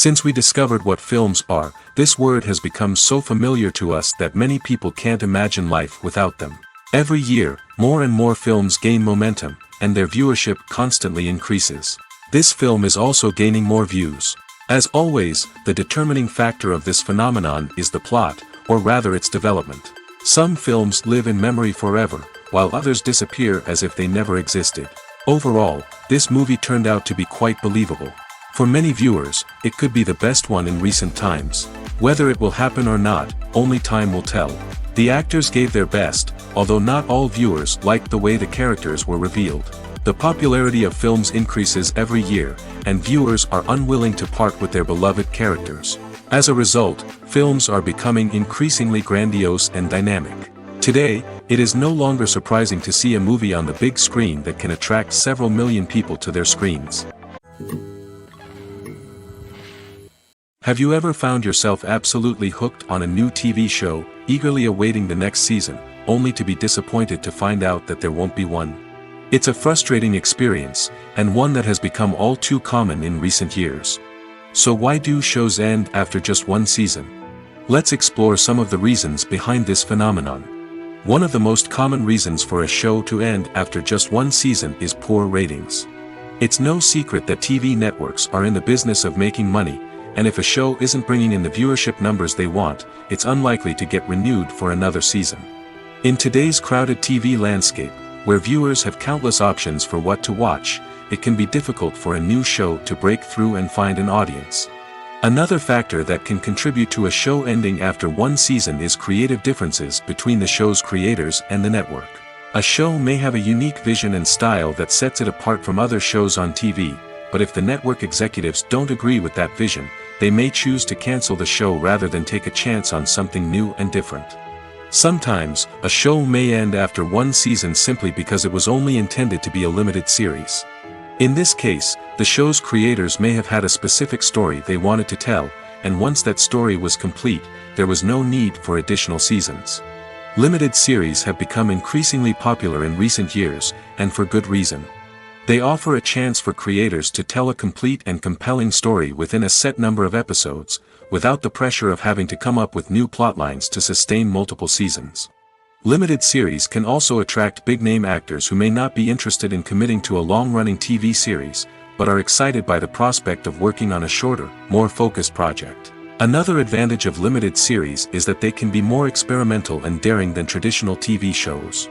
Since we discovered what films are, this word has become so familiar to us that many people can't imagine life without them. Every year, more and more films gain momentum, and their viewership constantly increases. This film is also gaining more views. As always, the determining factor of this phenomenon is the plot, or rather its development. Some films live in memory forever, while others disappear as if they never existed. Overall, this movie turned out to be quite believable. For many viewers, it could be the best one in recent times. Whether it will happen or not, only time will tell. The actors gave their best, although not all viewers liked the way the characters were revealed. The popularity of films increases every year, and viewers are unwilling to part with their beloved characters. As a result, films are becoming increasingly grandiose and dynamic. Today, it is no longer surprising to see a movie on the big screen that can attract several million people to their screens. Have you ever found yourself absolutely hooked on a new TV show, eagerly awaiting the next season, only to be disappointed to find out that there won't be one? It's a frustrating experience, and one that has become all too common in recent years. So why do shows end after just one season? Let's explore some of the reasons behind this phenomenon. One of the most common reasons for a show to end after just one season is poor ratings. It's no secret that TV networks are in the business of making money, and if a show isn't bringing in the viewership numbers they want, it's unlikely to get renewed for another season. In today's crowded TV landscape, where viewers have countless options for what to watch, it can be difficult for a new show to break through and find an audience. Another factor that can contribute to a show ending after one season is creative differences between the show's creators and the network. A show may have a unique vision and style that sets it apart from other shows on TV, but if the network executives don't agree with that vision, they may choose to cancel the show rather than take a chance on something new and different. Sometimes, a show may end after one season simply because it was only intended to be a limited series. In this case, the show's creators may have had a specific story they wanted to tell, and once that story was complete, there was no need for additional seasons. Limited series have become increasingly popular in recent years, and for good reason. They offer a chance for creators to tell a complete and compelling story within a set number of episodes, without the pressure of having to come up with new plotlines to sustain multiple seasons. Limited series can also attract big-name actors who may not be interested in committing to a long-running TV series, but are excited by the prospect of working on a shorter, more focused project. Another advantage of limited series is that they can be more experimental and daring than traditional TV shows.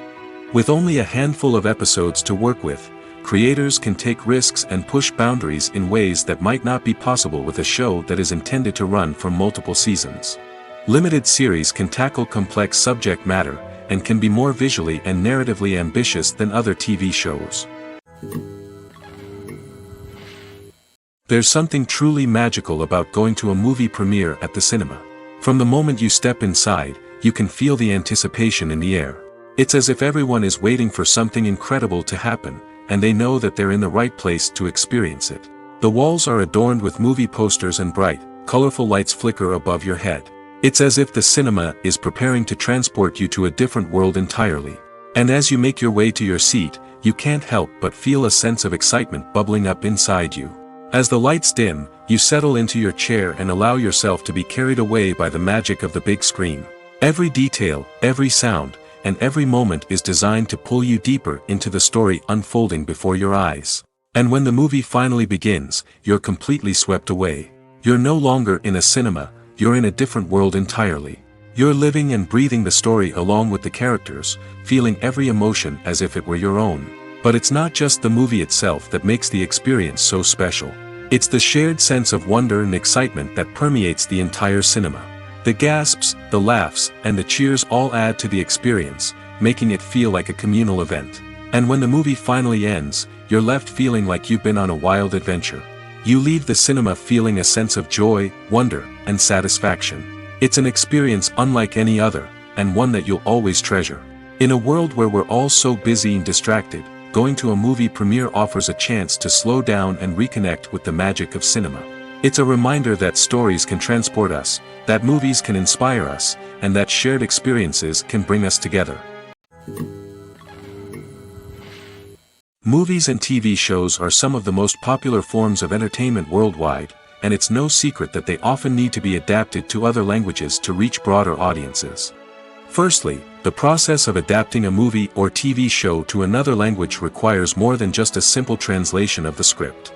With only a handful of episodes to work with, creators can take risks and push boundaries in ways that might not be possible with a show that is intended to run for multiple seasons. Limited series can tackle complex subject matter, and can be more visually and narratively ambitious than other TV shows. There's something truly magical about going to a movie premiere at the cinema. From the moment you step inside, you can feel the anticipation in the air. It's as if everyone is waiting for something incredible to happen, and they know that they're in the right place to experience it. The walls are adorned with movie posters and bright, colorful lights flicker above your head. It's as if the cinema is preparing to transport you to a different world entirely. And as you make your way to your seat, you can't help but feel a sense of excitement bubbling up inside you. As the lights dim, you settle into your chair and allow yourself to be carried away by the magic of the big screen. Every detail, every sound, and every moment is designed to pull you deeper into the story unfolding before your eyes. And when the movie finally begins, you're completely swept away. You're no longer in a cinema, you're in a different world entirely. You're living and breathing the story along with the characters, feeling every emotion as if it were your own. But it's not just the movie itself that makes the experience so special. It's the shared sense of wonder and excitement that permeates the entire cinema. The gasps, the laughs, and the cheers all add to the experience, making it feel like a communal event. And when the movie finally ends, you're left feeling like you've been on a wild adventure. You leave the cinema feeling a sense of joy, wonder, and satisfaction. It's an experience unlike any other, and one that you'll always treasure. In a world where we're all so busy and distracted, going to a movie premiere offers a chance to slow down and reconnect with the magic of cinema. It's a reminder that stories can transport us, that movies can inspire us, and that shared experiences can bring us together. Movies and TV shows are some of the most popular forms of entertainment worldwide, and it's no secret that they often need to be adapted to other languages to reach broader audiences. Firstly, the process of adapting a movie or TV show to another language requires more than just a simple translation of the script.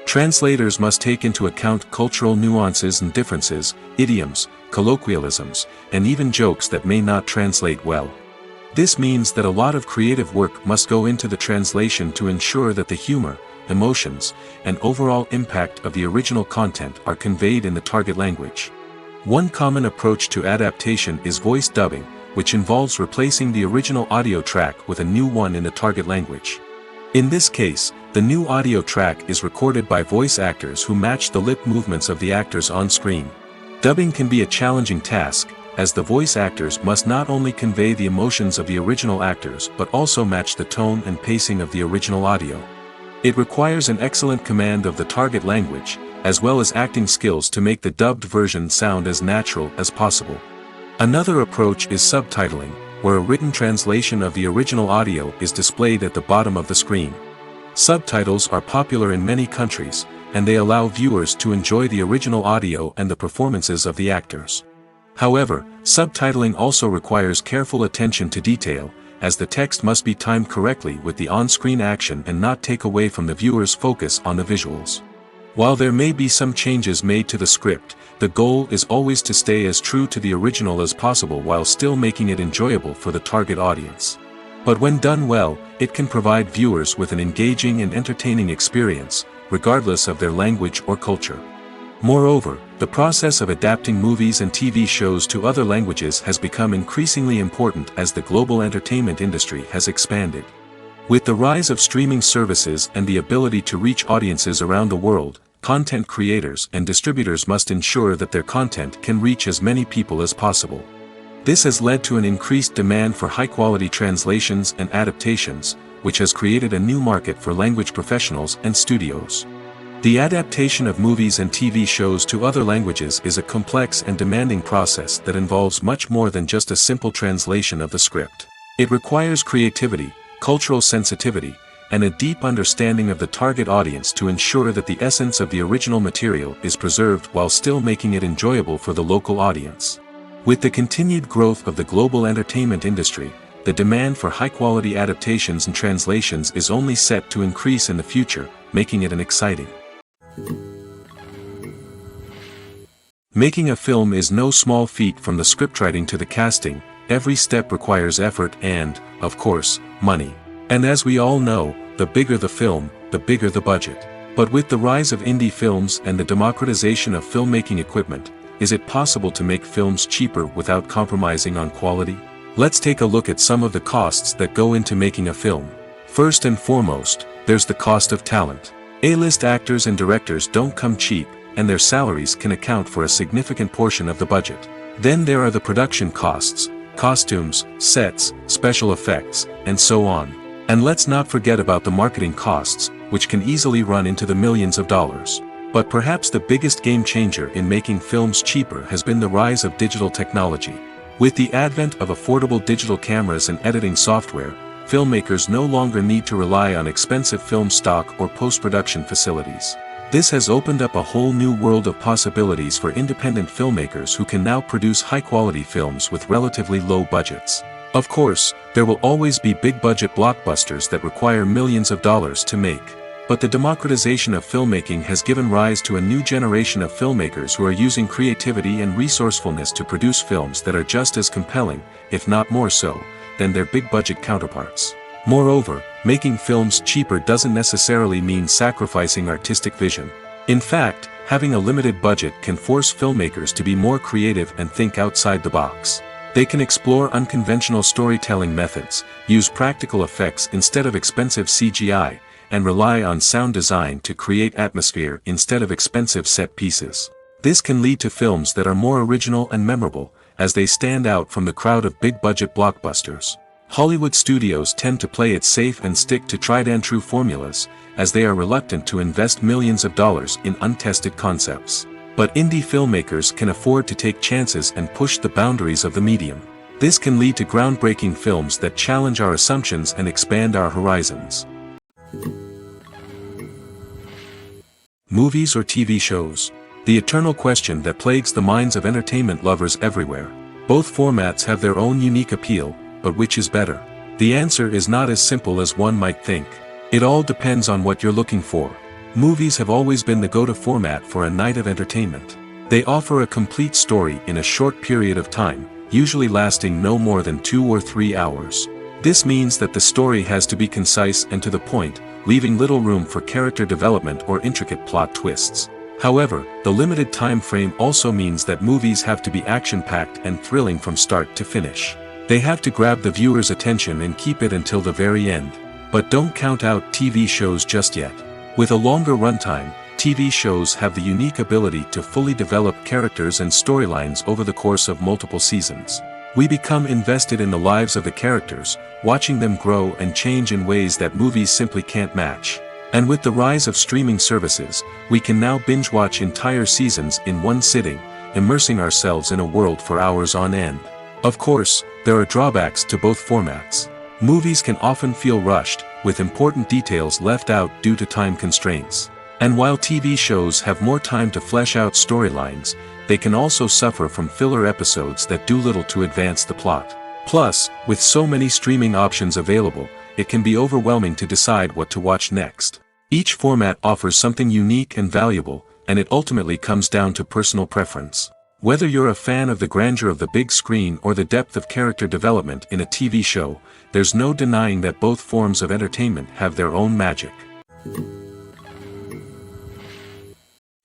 Translators must take into account cultural nuances and differences, idioms, colloquialisms, and even jokes that may not translate well. This means that a lot of creative work must go into the translation to ensure that the humor, emotions, and overall impact of the original content are conveyed in the target language. One common approach to adaptation is voice dubbing, which involves replacing the original audio track with a new one in the target language. In this case, the new audio track is recorded by voice actors who match the lip movements of the actors on screen. Dubbing can be a challenging task, as the voice actors must not only convey the emotions of the original actors but also match the tone and pacing of the original audio. It requires an excellent command of the target language, as well as acting skills to make the dubbed version sound as natural as possible. Another approach is subtitling, where a written translation of the original audio is displayed at the bottom of the screen. Subtitles are popular in many countries, and they allow viewers to enjoy the original audio and the performances of the actors. However, subtitling also requires careful attention to detail, as the text must be timed correctly with the on-screen action and not take away from the viewer's focus on the visuals. While there may be some changes made to the script, the goal is always to stay as true to the original as possible while still making it enjoyable for the target audience. But when done well, it can provide viewers with an engaging and entertaining experience, regardless of their language or culture. Moreover, the process of adapting movies and TV shows to other languages has become increasingly important as the global entertainment industry has expanded. With the rise of streaming services and the ability to reach audiences around the world, content creators and distributors must ensure that their content can reach as many people as possible. This has led to an increased demand for high-quality translations and adaptations, which has created a new market for language professionals and studios. The adaptation of movies and TV shows to other languages is a complex and demanding process that involves much more than just a simple translation of the script. It requires creativity, cultural sensitivity, and a deep understanding of the target audience to ensure that the essence of the original material is preserved while still making it enjoyable for the local audience. With the continued growth of the global entertainment industry, the demand for high-quality adaptations and translations is only set to increase in the future, making it an exciting. Making a film is no small feat. From the scriptwriting to the casting, every step requires effort and, of course, money. And as we all know, the bigger the film, the bigger the budget. But with the rise of indie films and the democratization of filmmaking equipment, is it possible to make films cheaper without compromising on quality? Let's take a look at some of the costs that go into making a film. First and foremost, there's the cost of talent. A-list actors and directors don't come cheap, and their salaries can account for a significant portion of the budget. Then there are the production costs, costumes, sets, special effects, and so on. And let's not forget about the marketing costs, which can easily run into the millions of dollars. But perhaps the biggest game changer in making films cheaper has been the rise of digital technology. With the advent of affordable digital cameras and editing software, filmmakers no longer need to rely on expensive film stock or post-production facilities. This has opened up a whole new world of possibilities for independent filmmakers who can now produce high-quality films with relatively low budgets. Of course, there will always be big-budget blockbusters that require millions of dollars to make. But the democratization of filmmaking has given rise to a new generation of filmmakers who are using creativity and resourcefulness to produce films that are just as compelling, if not more so, than their big-budget counterparts. Moreover, making films cheaper doesn't necessarily mean sacrificing artistic vision. In fact, having a limited budget can force filmmakers to be more creative and think outside the box. They can explore unconventional storytelling methods, use practical effects instead of expensive CGI, and rely on sound design to create atmosphere instead of expensive set pieces. This can lead to films that are more original and memorable, as they stand out from the crowd of big-budget blockbusters. Hollywood studios tend to play it safe and stick to tried-and-true formulas, as they are reluctant to invest millions of dollars in untested concepts. But indie filmmakers can afford to take chances and push the boundaries of the medium. This can lead to groundbreaking films that challenge our assumptions and expand our horizons. Movies or TV shows. the eternal question that plagues the minds of entertainment lovers everywhere. Both formats have their own unique appeal, but which is better? The answer is not as simple as one might think. It all depends on what you're looking for. Movies have always been the go-to format for a night of entertainment. They offer a complete story in a short period of time, usually lasting no more than 2 or 3 hours. This means that the story has to be concise and to the point, leaving little room for character development or intricate plot twists. However, the limited time frame also means that movies have to be action-packed and thrilling from start to finish. They have to grab the viewer's attention and keep it until the very end. But don't count out TV shows just yet. With a longer runtime, TV shows have the unique ability to fully develop characters and storylines over the course of multiple seasons. We become invested in the lives of the characters, watching them grow and change in ways that movies simply can't match. And with the rise of streaming services, we can now binge-watch entire seasons in one sitting, immersing ourselves in a world for hours on end. Of course, there are drawbacks to both formats. Movies can often feel rushed, with important details left out due to time constraints. And while TV shows have more time to flesh out storylines, they can also suffer from filler episodes that do little to advance the plot. Plus, with so many streaming options available, it can be overwhelming to decide what to watch next. Each format offers something unique and valuable, and it ultimately comes down to personal preference. Whether you're a fan of the grandeur of the big screen or the depth of character development in a TV show, there's no denying that both forms of entertainment have their own magic.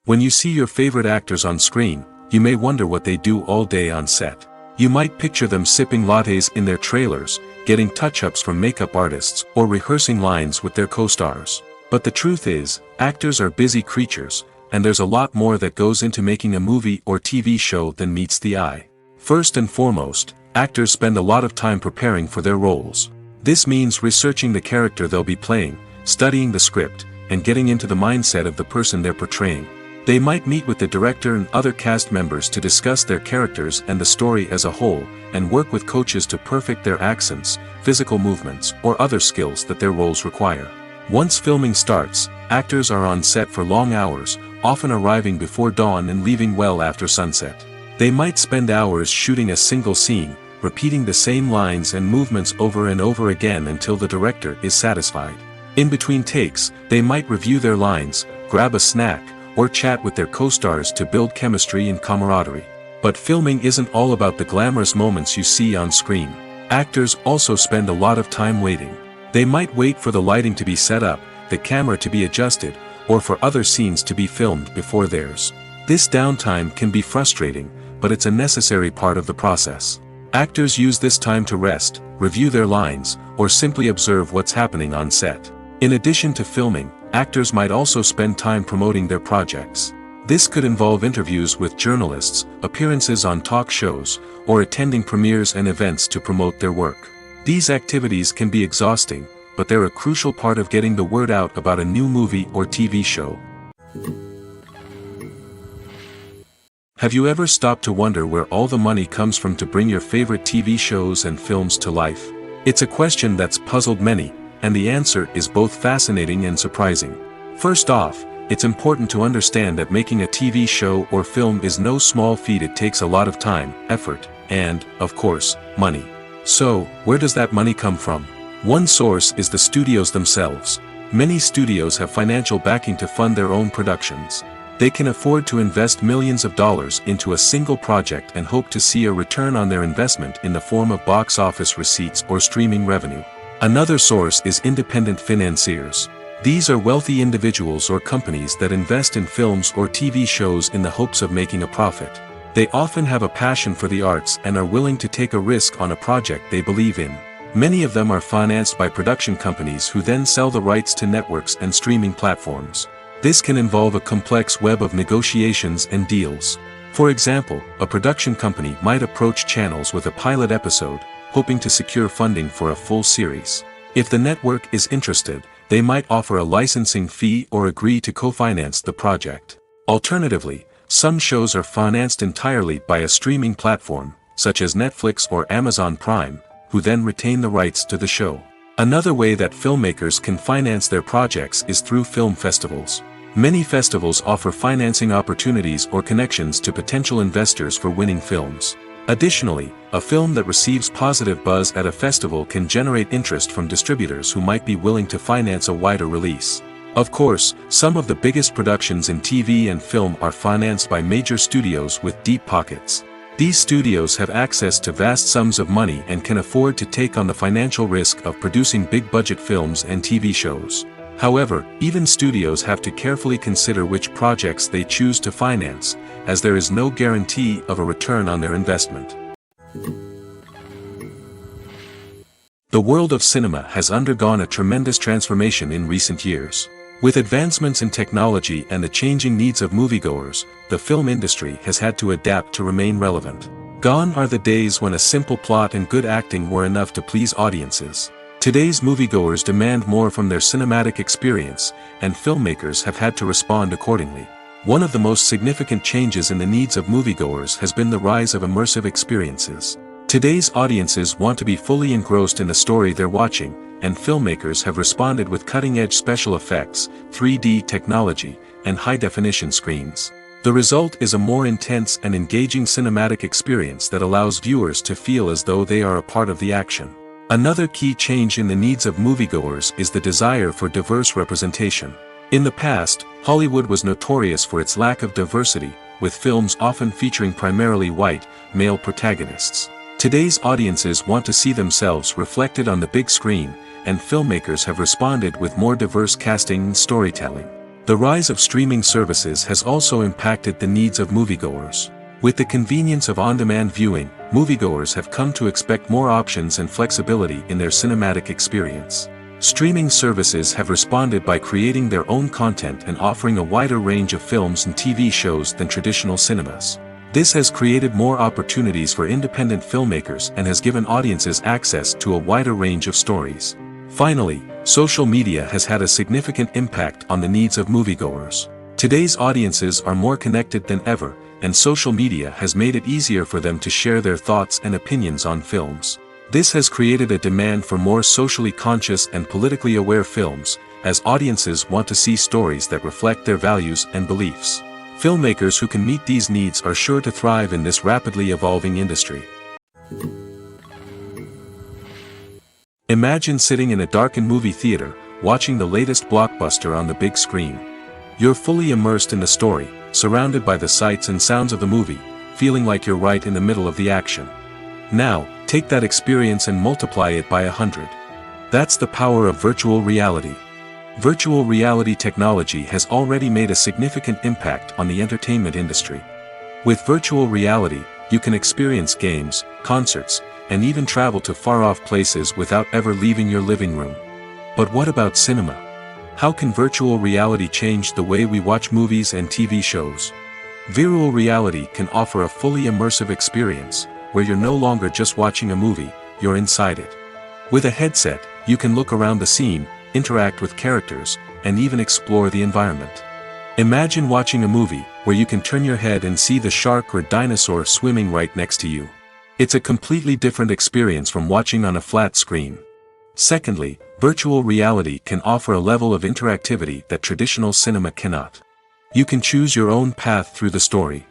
When you see your favorite actors on screen, you may wonder what they do all day on set. You might picture them sipping lattes in their trailers, getting touch-ups from makeup artists, or rehearsing lines with their co-stars. But the truth is, actors are busy creatures, and there's a lot more that goes into making a movie or TV show than meets the eye. First and foremost, actors spend a lot of time preparing for their roles. This means researching the character they'll be playing, studying the script, and getting into the mindset of the person they're portraying. They might meet with the director and other cast members to discuss their characters and the story as a whole, and work with coaches to perfect their accents, physical movements, or other skills that their roles require. Once filming starts, actors are on set for long hours, often arriving before dawn and leaving well after sunset. They might spend hours shooting a single scene, repeating the same lines and movements over and over again until the director is satisfied. In between takes, they might review their lines, grab a snack, or chat with their co-stars to build chemistry and camaraderie. But filming isn't all about the glamorous moments you see on screen. Actors also spend a lot of time waiting. They might wait for the lighting to be set up, the camera to be adjusted, or for other scenes to be filmed before theirs. This downtime can be frustrating, but it's a necessary part of the process. Actors use this time to rest, review their lines, or simply observe what's happening on set. In addition to filming, actors might also spend time promoting their projects. This could involve interviews with journalists, appearances on talk shows, or attending premieres and events to promote their work. These activities can be exhausting, but they're a crucial part of getting the word out about a new movie or TV show. Have you ever stopped to wonder where all the money comes from to bring your favorite TV shows and films to life? It's a question that's puzzled many, and the answer is both fascinating and surprising. First off, it's important to understand that making a TV show or film is no small feat. It takes a lot of time, effort, and, of course, money. So, where does that money come from? One source is the studios themselves. Many studios have financial backing to fund their own productions. They can afford to invest millions of dollars into a single project and hope to see a return on their investment in the form of box office receipts or streaming revenue. Another source is independent financiers. These are wealthy individuals or companies that invest in films or TV shows in the hopes of making a profit. They often have a passion for the arts and are willing to take a risk on a project they believe in. Many of them are financed by production companies who then sell the rights to networks and streaming platforms. This can involve a complex web of negotiations and deals. For example, a production company might approach channels with a pilot episode, hoping to secure funding for a full series. If the network is interested, they might offer a licensing fee or agree to co-finance the project. Alternatively, some shows are financed entirely by a streaming platform, such as Netflix or Amazon Prime, who then retain the rights to the show. Another way that filmmakers can finance their projects is through film festivals. Many festivals offer financing opportunities or connections to potential investors for winning films. Additionally, a film that receives positive buzz at a festival can generate interest from distributors who might be willing to finance a wider release. Of course, some of the biggest productions in TV and film are financed by major studios with deep pockets. These studios have access to vast sums of money and can afford to take on the financial risk of producing big-budget films and TV shows. However, even studios have to carefully consider which projects they choose to finance, as there is no guarantee of a return on their investment. The world of cinema has undergone a tremendous transformation in recent years. With advancements in technology and the changing needs of moviegoers, the film industry has had to adapt to remain relevant. Gone are the days when a simple plot and good acting were enough to please audiences. Today's moviegoers demand more from their cinematic experience, and filmmakers have had to respond accordingly. One of the most significant changes in the needs of moviegoers has been the rise of immersive experiences. Today's audiences want to be fully engrossed in the story they're watching, and filmmakers have responded with cutting-edge special effects, 3D technology, and high-definition screens. The result is a more intense and engaging cinematic experience that allows viewers to feel as though they are a part of the action. Another key change in the needs of moviegoers is the desire for diverse representation. In the past, Hollywood was notorious for its lack of diversity, with films often featuring primarily white, male protagonists. Today's audiences want to see themselves reflected on the big screen, and filmmakers have responded with more diverse casting and storytelling. The rise of streaming services has also impacted the needs of moviegoers. With the convenience of on-demand viewing, moviegoers have come to expect more options and flexibility in their cinematic experience. Streaming services have responded by creating their own content and offering a wider range of films and TV shows than traditional cinemas. This has created more opportunities for independent filmmakers and has given audiences access to a wider range of stories. Finally, social media has had a significant impact on the needs of moviegoers. Today's audiences are more connected than ever, and social media has made it easier for them to share their thoughts and opinions on films. This has created a demand for more socially conscious and politically aware films, as audiences want to see stories that reflect their values and beliefs. Filmmakers who can meet these needs are sure to thrive in this rapidly evolving industry. Imagine sitting in a darkened movie theater, watching the latest blockbuster on the big screen. You're fully immersed in the story, surrounded by the sights and sounds of the movie, feeling like you're right in the middle of the action. Now, take that experience and multiply it by 100. That's the power of virtual reality. Virtual reality technology has already made a significant impact on the entertainment industry. With virtual reality, you can experience games, concerts, and even travel to far-off places without ever leaving your living room. But what about cinema? How can virtual reality change the way we watch movies and TV shows? Virtual reality can offer a fully immersive experience, where you're no longer just watching a movie, you're inside it. With a headset, you can look around the scene, interact with characters, and even explore the environment. Imagine watching a movie, where you can turn your head and see the shark or dinosaur swimming right next to you. It's a completely different experience from watching on a flat screen. Secondly, virtual reality can offer a level of interactivity that traditional cinema cannot. You can choose your own path through the story.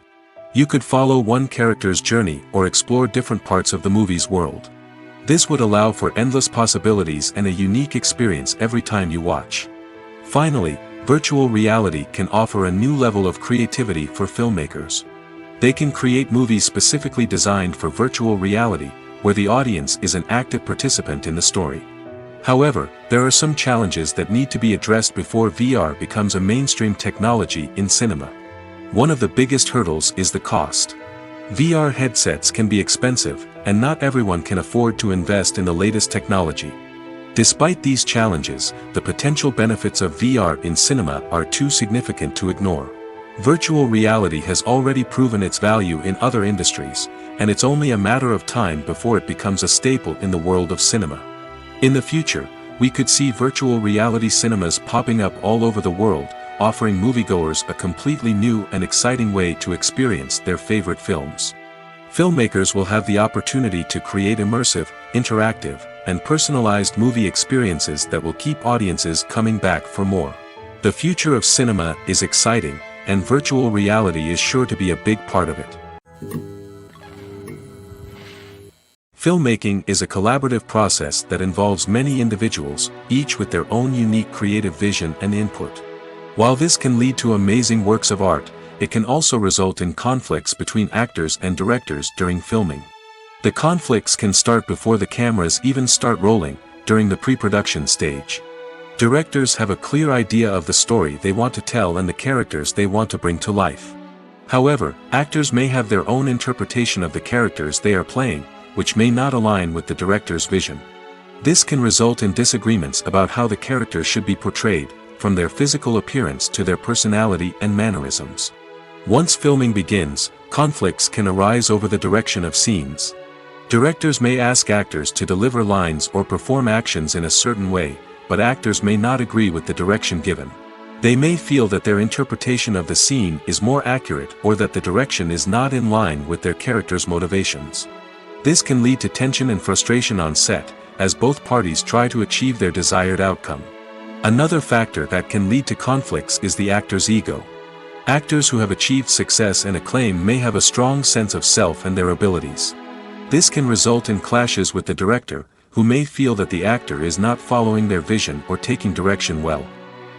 You could follow one character's journey or explore different parts of the movie's world. This would allow for endless possibilities and a unique experience every time you watch. Finally, virtual reality can offer a new level of creativity for filmmakers. They can create movies specifically designed for virtual reality, where the audience is an active participant in the story. However, there are some challenges that need to be addressed before VR becomes a mainstream technology in cinema. One of the biggest hurdles is the cost. VR headsets can be expensive, and not everyone can afford to invest in the latest technology. Despite these challenges, the potential benefits of VR in cinema are too significant to ignore. Virtual reality has already proven its value in other industries, and it's only a matter of time before it becomes a staple in the world of cinema. In the future, we could see virtual reality cinemas popping up all over the world, offering moviegoers a completely new and exciting way to experience their favorite films. Filmmakers will have the opportunity to create immersive, interactive, and personalized movie experiences that will keep audiences coming back for more. The future of cinema is exciting, and virtual reality is sure to be a big part of it. Filmmaking is a collaborative process that involves many individuals, each with their own unique creative vision and input. While this can lead to amazing works of art, it can also result in conflicts between actors and directors during filming. The conflicts can start before the cameras even start rolling, during the pre-production stage. Directors have a clear idea of the story they want to tell and the characters they want to bring to life. However, actors may have their own interpretation of the characters they are playing, which may not align with the director's vision. This can result in disagreements about how the characters should be portrayed, from their physical appearance to their personality and mannerisms. Once filming begins, conflicts can arise over the direction of scenes. Directors may ask actors to deliver lines or perform actions in a certain way, but actors may not agree with the direction given. They may feel that their interpretation of the scene is more accurate or that the direction is not in line with their character's motivations. This can lead to tension and frustration on set, as both parties try to achieve their desired outcome. Another factor that can lead to conflicts is the actor's ego. Actors who have achieved success and acclaim may have a strong sense of self and their abilities. This can result in clashes with the director, who may feel that the actor is not following their vision or taking direction well.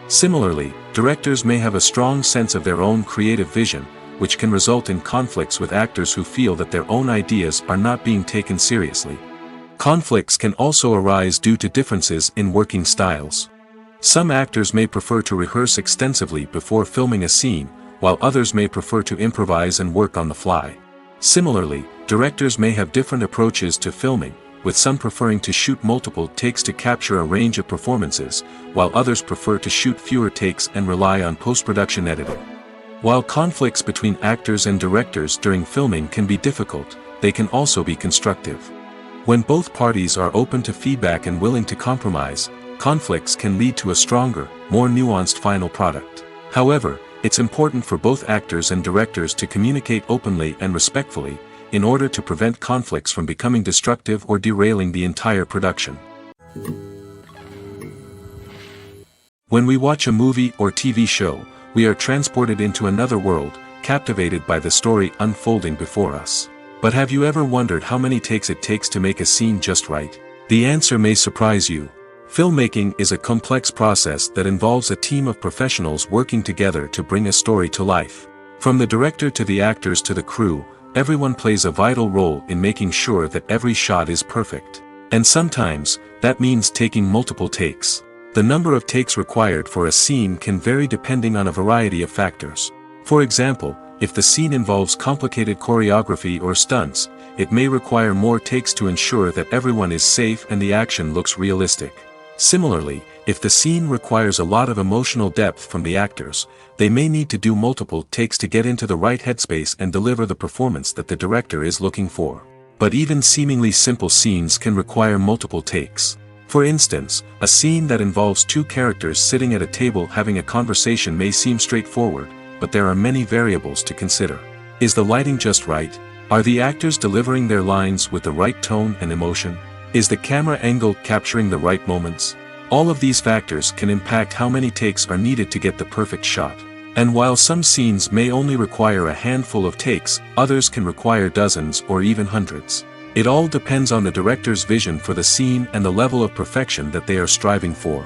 Similarly, directors may have a strong sense of their own creative vision, which can result in conflicts with actors who feel that their own ideas are not being taken seriously. Conflicts can also arise due to differences in working styles. Some actors may prefer to rehearse extensively before filming a scene, while others may prefer to improvise and work on the fly. Similarly, directors may have different approaches to filming, with some preferring to shoot multiple takes to capture a range of performances, while others prefer to shoot fewer takes and rely on post-production editing. While conflicts between actors and directors during filming can be difficult, they can also be constructive. When both parties are open to feedback and willing to compromise, conflicts can lead to a stronger, more nuanced final product. However, it's important for both actors and directors to communicate openly and respectfully, in order to prevent conflicts from becoming destructive or derailing the entire production. When we watch a movie or TV show, we are transported into another world, captivated by the story unfolding before us. But have you ever wondered how many takes it takes to make a scene just right? The answer may surprise you. Filmmaking is a complex process that involves a team of professionals working together to bring a story to life. From the director to the actors to the crew, everyone plays a vital role in making sure that every shot is perfect. And sometimes, that means taking multiple takes. The number of takes required for a scene can vary depending on a variety of factors. For example, if the scene involves complicated choreography or stunts, it may require more takes to ensure that everyone is safe and the action looks realistic. Similarly, if the scene requires a lot of emotional depth from the actors, they may need to do multiple takes to get into the right headspace and deliver the performance that the director is looking for. But even seemingly simple scenes can require multiple takes. For instance, a scene that involves two characters sitting at a table having a conversation may seem straightforward, but there are many variables to consider. Is the lighting just right? Are the actors delivering their lines with the right tone and emotion? Is the camera angle capturing the right moments? All of these factors can impact how many takes are needed to get the perfect shot. And while some scenes may only require a handful of takes, others can require dozens or even hundreds. It all depends on the director's vision for the scene and the level of perfection that they are striving for.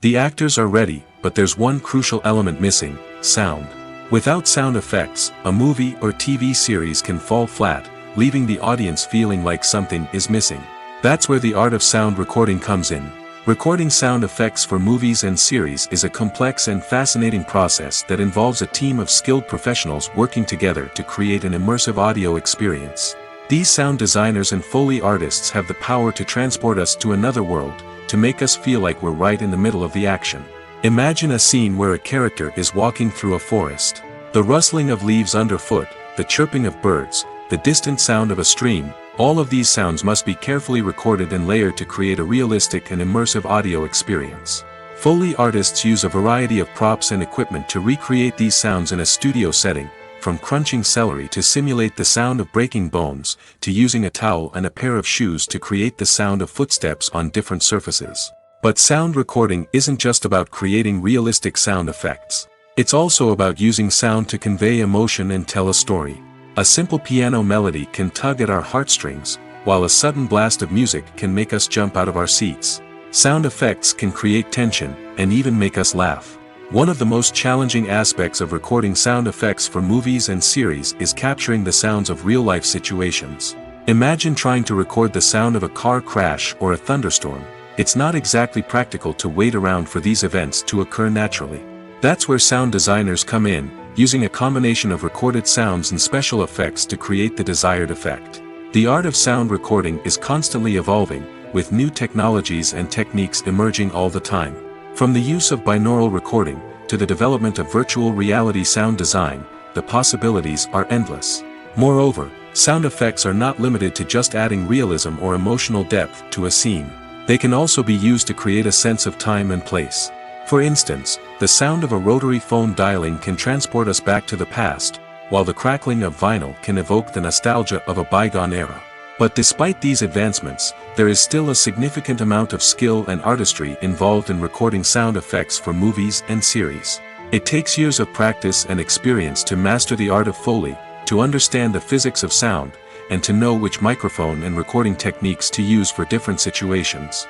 The actors are ready, but there's one crucial element missing: sound. Without sound effects, a movie or TV series can fall flat, leaving the audience feeling like something is missing. That's where the art of sound recording comes in. Recording sound effects for movies and series is a complex and fascinating process that involves a team of skilled professionals working together to create an immersive audio experience. These sound designers and Foley artists have the power to transport us to another world, to make us feel like we're right in the middle of the action. Imagine a scene where a character is walking through a forest. The rustling of leaves underfoot, the chirping of birds, the distant sound of a stream, all of these sounds must be carefully recorded and layered to create a realistic and immersive audio experience. Foley artists use a variety of props and equipment to recreate these sounds in a studio setting, from crunching celery to simulate the sound of breaking bones, to using a towel and a pair of shoes to create the sound of footsteps on different surfaces. But sound recording isn't just about creating realistic sound effects. It's also about using sound to convey emotion and tell a story. A simple piano melody can tug at our heartstrings, while a sudden blast of music can make us jump out of our seats. Sound effects can create tension, and even make us laugh. One of the most challenging aspects of recording sound effects for movies and series is capturing the sounds of real-life situations. Imagine trying to record the sound of a car crash or a thunderstorm. It's not exactly practical to wait around for these events to occur naturally. That's where sound designers come in, using a combination of recorded sounds and special effects to create the desired effect. The art of sound recording is constantly evolving, with new technologies and techniques emerging all the time. From the use of binaural recording, to the development of virtual reality sound design, the possibilities are endless. Moreover, sound effects are not limited to just adding realism or emotional depth to a scene. They can also be used to create a sense of time and place. For instance, the sound of a rotary phone dialing can transport us back to the past, while the crackling of vinyl can evoke the nostalgia of a bygone era. But despite these advancements, there is still a significant amount of skill and artistry involved in recording sound effects for movies and series. It takes years of practice and experience to master the art of Foley, to understand the physics of sound, and to know which microphone and recording techniques to use for different situations.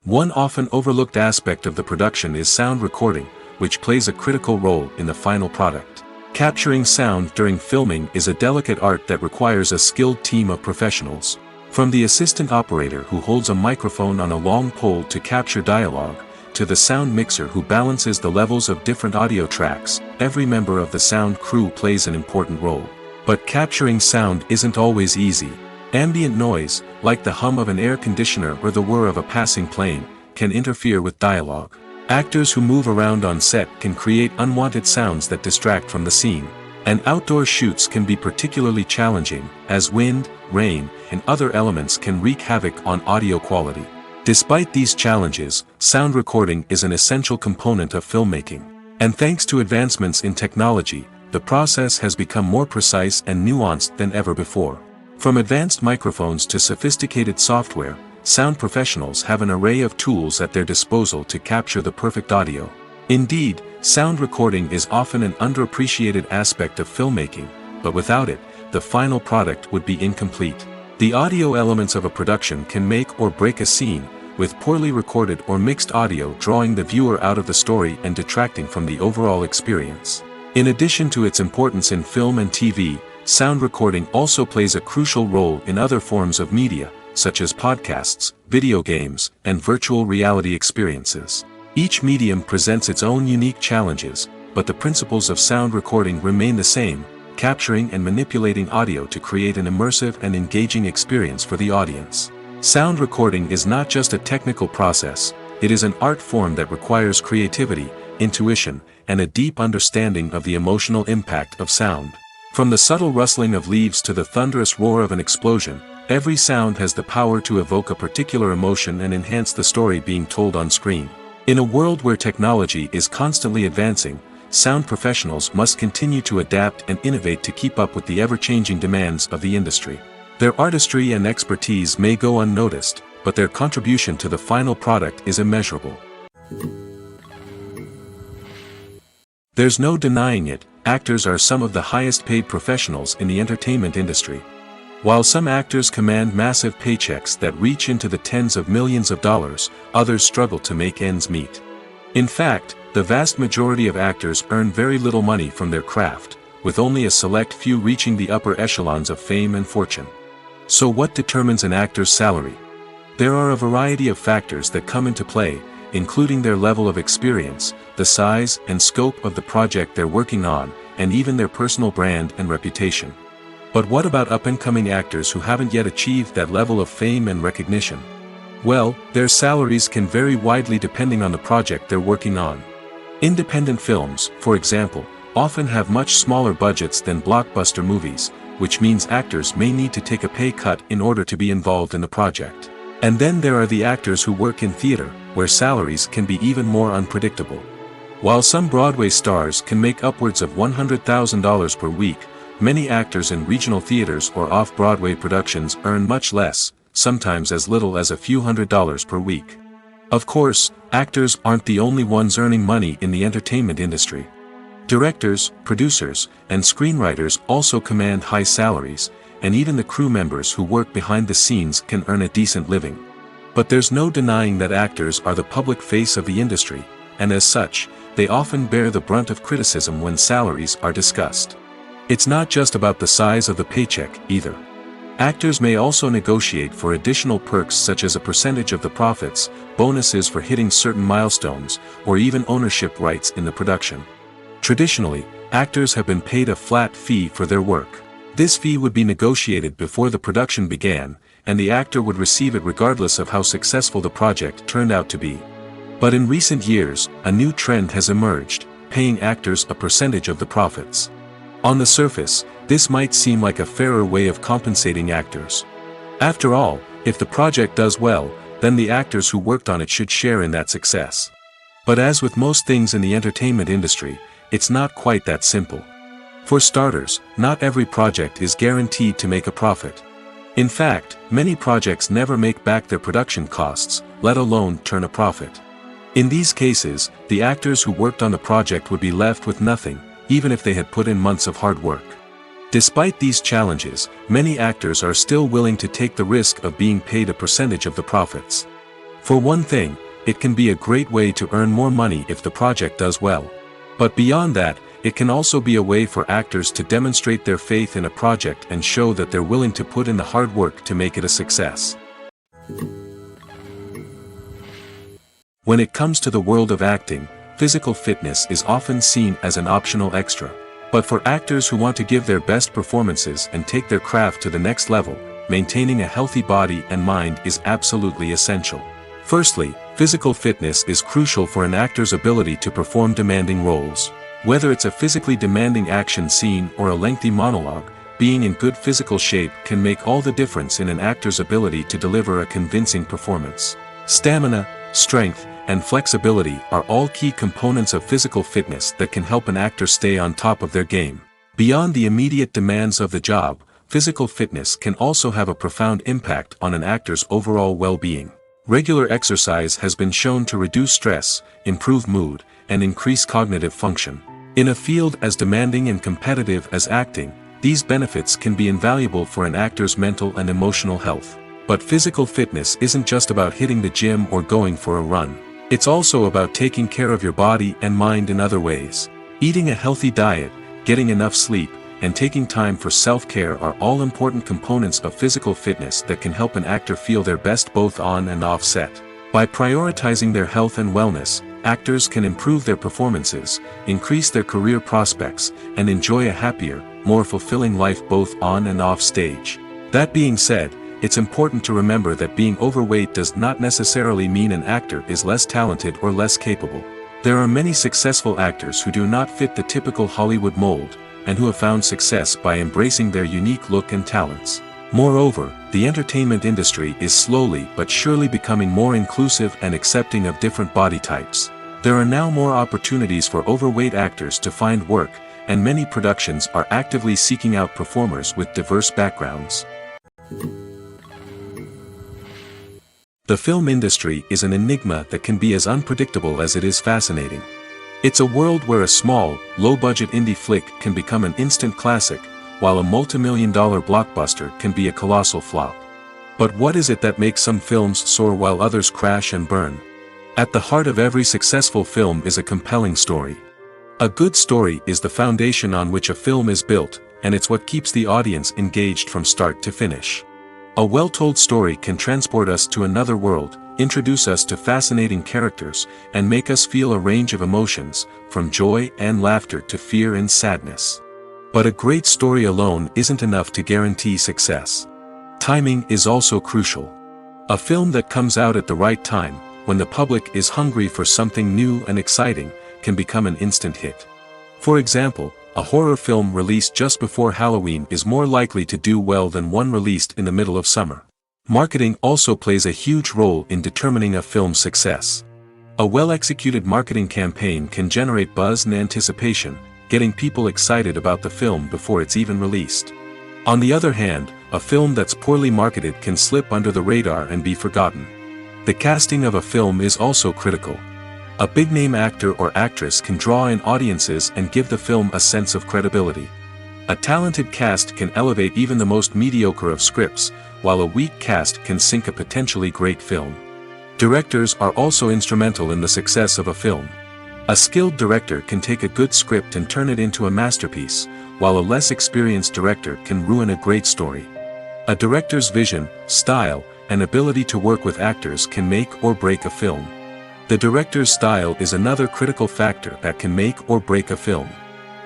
One often overlooked aspect of the production is sound recording, which plays a critical role in the final product. Capturing sound during filming is a delicate art that requires a skilled team of professionals. From the assistant operator who holds a microphone on a long pole to capture dialogue, to the sound mixer who balances the levels of different audio tracks, every member of the sound crew plays an important role. But capturing sound isn't always easy. Ambient noise, like the hum of an air conditioner or the whir of a passing plane, can interfere with dialogue. Actors who move around on set can create unwanted sounds that distract from the scene. And outdoor shoots can be particularly challenging, as wind, rain, and other elements can wreak havoc on audio quality. Despite these challenges, sound recording is an essential component of filmmaking. And thanks to advancements in technology, the process has become more precise and nuanced than ever before. From advanced microphones to sophisticated software, sound professionals have an array of tools at their disposal to capture the perfect audio. Indeed, sound recording is often an underappreciated aspect of filmmaking, but without it, the final product would be incomplete. The audio elements of a production can make or break a scene, with poorly recorded or mixed audio drawing the viewer out of the story and detracting from the overall experience. In addition to its importance in film and TV, sound recording also plays a crucial role in other forms of media, such as podcasts, video games, and virtual reality experiences. Each medium presents its own unique challenges, but the principles of sound recording remain the same, capturing and manipulating audio to create an immersive and engaging experience for the audience. Sound recording is not just a technical process, it is an art form that requires creativity, intuition, and a deep understanding of the emotional impact of sound. From the subtle rustling of leaves to the thunderous roar of an explosion, every sound has the power to evoke a particular emotion and enhance the story being told on screen. In a world where technology is constantly advancing, sound professionals must continue to adapt and innovate to keep up with the ever-changing demands of the industry. Their artistry and expertise may go unnoticed, but their contribution to the final product is immeasurable. There's no denying it, actors are some of the highest-paid professionals in the entertainment industry. While some actors command massive paychecks that reach into the tens of millions of dollars, others struggle to make ends meet. In fact, the vast majority of actors earn very little money from their craft, with only a select few reaching the upper echelons of fame and fortune. So what determines an actor's salary? There are a variety of factors that come into play, including their level of experience, the size and scope of the project they're working on, and even their personal brand and reputation. But what about up-and-coming actors who haven't yet achieved that level of fame and recognition? Well, their salaries can vary widely depending on the project they're working on. Independent films, for example, often have much smaller budgets than blockbuster movies, which means actors may need to take a pay cut in order to be involved in the project. And then there are the actors who work in theater, where salaries can be even more unpredictable. While some Broadway stars can make upwards of $100,000 per week, many actors in regional theaters or off-Broadway productions earn much less, sometimes as little as a few $100s per week. Of course, actors aren't the only ones earning money in the entertainment industry. Directors, producers, and screenwriters also command high salaries, and even the crew members who work behind the scenes can earn a decent living. But there's no denying that actors are the public face of the industry, and as such, they often bear the brunt of criticism when salaries are discussed. It's not just about the size of the paycheck, either. Actors may also negotiate for additional perks such as a percentage of the profits, bonuses for hitting certain milestones, or even ownership rights in the production. Traditionally, actors have been paid a flat fee for their work. This fee would be negotiated before the production began, and the actor would receive it regardless of how successful the project turned out to be. But in recent years, a new trend has emerged, paying actors a percentage of the profits. On the surface, this might seem like a fairer way of compensating actors. After all, if the project does well, then the actors who worked on it should share in that success. But as with most things in the entertainment industry, it's not quite that simple. For starters, not every project is guaranteed to make a profit. In fact, many projects never make back their production costs, let alone turn a profit. In these cases, the actors who worked on the project would be left with nothing, even if they had put in months of hard work. Despite these challenges, many actors are still willing to take the risk of being paid a percentage of the profits. For one thing, it can be a great way to earn more money if the project does well. But beyond that, it can also be a way for actors to demonstrate their faith in a project and show that they're willing to put in the hard work to make it a success. When it comes to the world of acting, physical fitness is often seen as an optional extra. But for actors who want to give their best performances and take their craft to the next level, maintaining a healthy body and mind is absolutely essential. Firstly, physical fitness is crucial for an actor's ability to perform demanding roles. Whether it's a physically demanding action scene or a lengthy monologue, being in good physical shape can make all the difference in an actor's ability to deliver a convincing performance. Stamina, strength, and flexibility are all key components of physical fitness that can help an actor stay on top of their game. Beyond the immediate demands of the job, physical fitness can also have a profound impact on an actor's overall well-being. Regular exercise has been shown to reduce stress, improve mood, and increase cognitive function. In a field as demanding and competitive as acting, these benefits can be invaluable for an actor's mental and emotional health. But physical fitness isn't just about hitting the gym or going for a run. It's also about taking care of your body and mind in other ways. Eating a healthy diet, getting enough sleep, and taking time for self-care are all important components of physical fitness that can help an actor feel their best both on and off set. By prioritizing their health and wellness, actors can improve their performances, increase their career prospects, and enjoy a happier, more fulfilling life both on and off stage. That being said, it's important to remember that being overweight does not necessarily mean an actor is less talented or less capable. There are many successful actors who do not fit the typical Hollywood mold, and who have found success by embracing their unique look and talents. Moreover, the entertainment industry is slowly but surely becoming more inclusive and accepting of different body types. There are now more opportunities for overweight actors to find work, and many productions are actively seeking out performers with diverse backgrounds. The film industry is an enigma that can be as unpredictable as it is fascinating. It's a world where a small, low-budget indie flick can become an instant classic, while a multi-million-dollar blockbuster can be a colossal flop. But what is it that makes some films soar while others crash and burn? At the heart of every successful film is a compelling story. A good story is the foundation on which a film is built, and it's what keeps the audience engaged from start to finish. A well-told story can transport us to another world, introduce us to fascinating characters, and make us feel a range of emotions, from joy and laughter to fear and sadness. But a great story alone isn't enough to guarantee success. Timing is also crucial. A film that comes out at the right time, when the public is hungry for something new and exciting, can become an instant hit. For example, a horror film released just before Halloween is more likely to do well than one released in the middle of summer. Marketing also plays a huge role in determining a film's success. A well-executed marketing campaign can generate buzz and anticipation, getting people excited about the film before it's even released. On the other hand, a film that's poorly marketed can slip under the radar and be forgotten. The casting of a film is also critical. A big-name actor or actress can draw in audiences and give the film a sense of credibility. A talented cast can elevate even the most mediocre of scripts, while a weak cast can sink a potentially great film. Directors are also instrumental in the success of a film. A skilled director can take a good script and turn it into a masterpiece, while a less experienced director can ruin a great story. A director's vision, style, and ability to work with actors can make or break a film. The director's style is another critical factor that can make or break a film.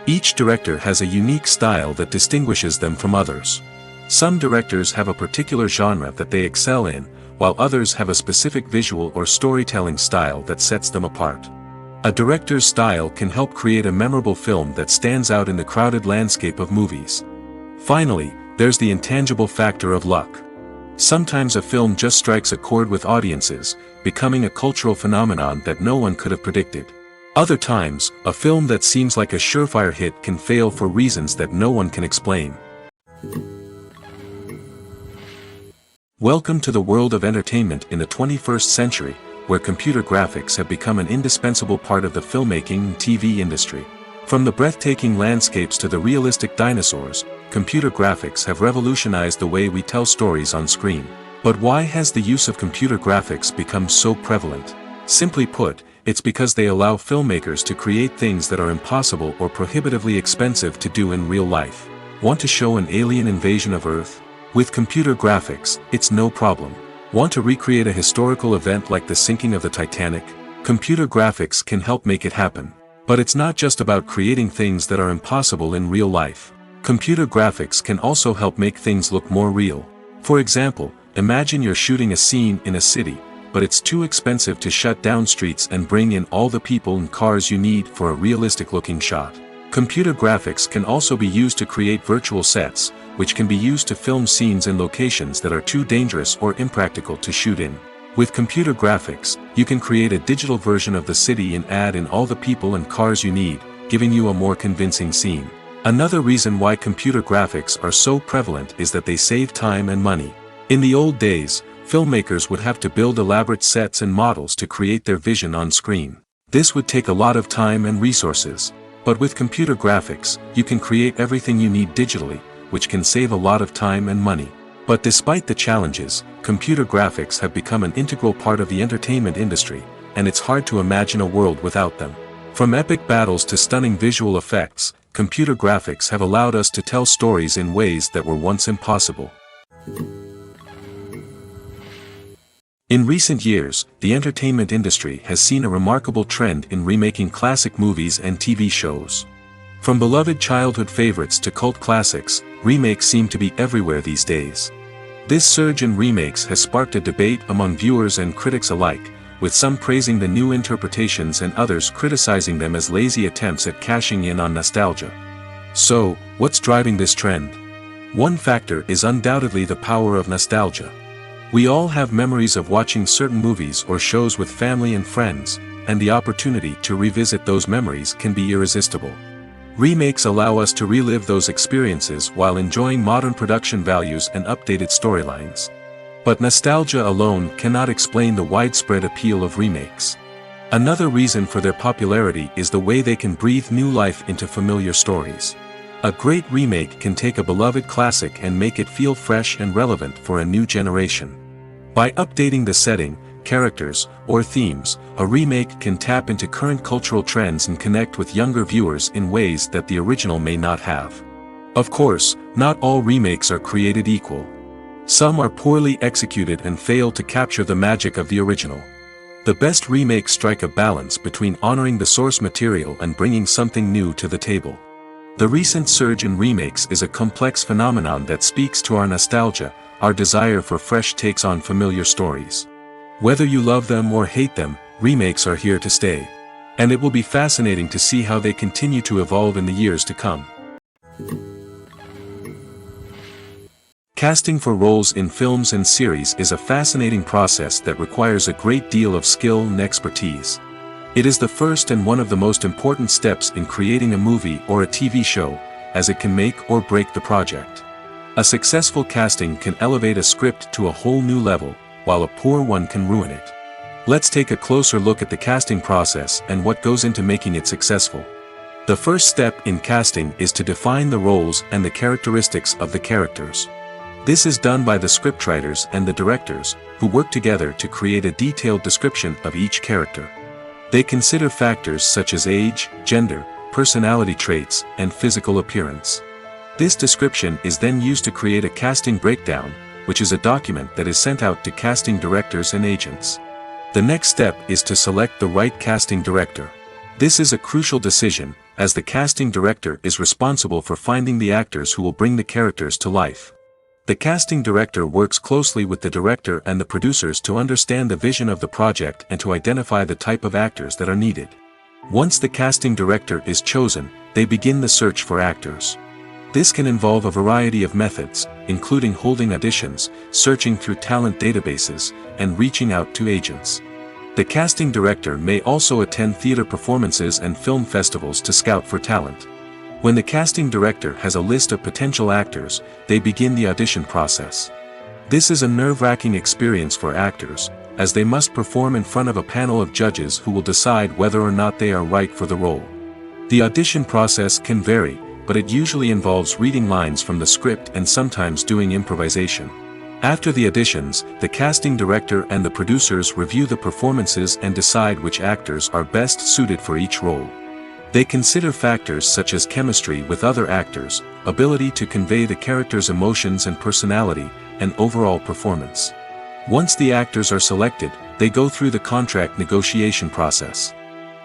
Each director has a unique style that distinguishes them from others. Some directors have a particular genre that they excel in, while others have a specific visual or storytelling style that sets them apart. A director's style can help create a memorable film that stands out in the crowded landscape of movies. Finally, there's the intangible factor of luck. Sometimes a film just strikes a chord with audiences, becoming a cultural phenomenon that no one could have predicted. Other times, a film that seems like a surefire hit can fail for reasons that no one can explain. Welcome to the world of entertainment in the 21st century, where computer graphics have become an indispensable part of the filmmaking and TV industry. From the breathtaking landscapes to the realistic dinosaurs, computer graphics have revolutionized the way we tell stories on screen. But why has the use of computer graphics become so prevalent? Simply put, it's because they allow filmmakers to create things that are impossible or prohibitively expensive to do in real life. Want to show an alien invasion of Earth? With computer graphics, it's no problem. Want to recreate a historical event like the sinking of the Titanic? Computer graphics can help make it happen. But it's not just about creating things that are impossible in real life. Computer graphics can also help make things look more real. For example, imagine you're shooting a scene in a city, but it's too expensive to shut down streets and bring in all the people and cars you need for a realistic-looking shot. Computer graphics can also be used to create virtual sets, which can be used to film scenes in locations that are too dangerous or impractical to shoot in. With computer graphics, you can create a digital version of the city and add in all the people and cars you need, giving you a more convincing scene. Another reason why computer graphics are so prevalent is that they save time and money. In the old days, filmmakers would have to build elaborate sets and models to create their vision on screen. This would take a lot of time and resources. But with computer graphics, you can create everything you need digitally, which can save a lot of time and money. But despite the challenges, computer graphics have become an integral part of the entertainment industry, and it's hard to imagine a world without them. From epic battles to stunning visual effects, computer graphics have allowed us to tell stories in ways that were once impossible. In recent years, the entertainment industry has seen a remarkable trend in remaking classic movies and TV shows. From beloved childhood favorites to cult classics, remakes seem to be everywhere these days. This surge in remakes has sparked a debate among viewers and critics alike, with some praising the new interpretations and others criticizing them as lazy attempts at cashing in on nostalgia. So, what's driving this trend? One factor is undoubtedly the power of nostalgia. We all have memories of watching certain movies or shows with family and friends, and the opportunity to revisit those memories can be irresistible. Remakes allow us to relive those experiences while enjoying modern production values and updated storylines. But nostalgia alone cannot explain the widespread appeal of remakes. Another reason for their popularity is the way they can breathe new life into familiar stories. A great remake can take a beloved classic and make it feel fresh and relevant for a new generation. By updating the setting, characters, or themes, a remake can tap into current cultural trends and connect with younger viewers in ways that the original may not have. Of course, not all remakes are created equal. Some are poorly executed and fail to capture the magic of the original. The best remakes strike a balance between honoring the source material and bringing something new to the table. The recent surge in remakes is a complex phenomenon that speaks to our nostalgia, our desire for fresh takes on familiar stories. Whether you love them or hate them, remakes are here to stay. And it will be fascinating to see how they continue to evolve in the years to come. Casting for roles in films and series is a fascinating process that requires a great deal of skill and expertise. It is the first and one of the most important steps in creating a movie or a TV show, as it can make or break the project. A successful casting can elevate a script to a whole new level, while a poor one can ruin it. Let's take a closer look at the casting process and what goes into making it successful. The first step in casting is to define the roles and the characteristics of the characters. This is done by the scriptwriters and the directors, who work together to create a detailed description of each character. They consider factors such as age, gender, personality traits, and physical appearance. This description is then used to create a casting breakdown, which is a document that is sent out to casting directors and agents. The next step is to select the right casting director. This is a crucial decision, as the casting director is responsible for finding the actors who will bring the characters to life. The casting director works closely with the director and the producers to understand the vision of the project and to identify the type of actors that are needed. Once the casting director is chosen, they begin the search for actors. This can involve a variety of methods, including holding auditions, searching through talent databases, and reaching out to agents. The casting director may also attend theater performances and film festivals to scout for talent. When the casting director has a list of potential actors, they begin the audition process. This is a nerve-wracking experience for actors, as they must perform in front of a panel of judges who will decide whether or not they are right for the role. The audition process can vary, but it usually involves reading lines from the script and sometimes doing improvisation. After the auditions, the casting director and the producers review the performances and decide which actors are best suited for each role. They consider factors such as chemistry with other actors, ability to convey the character's emotions and personality, and overall performance. Once the actors are selected, they go through the contract negotiation process.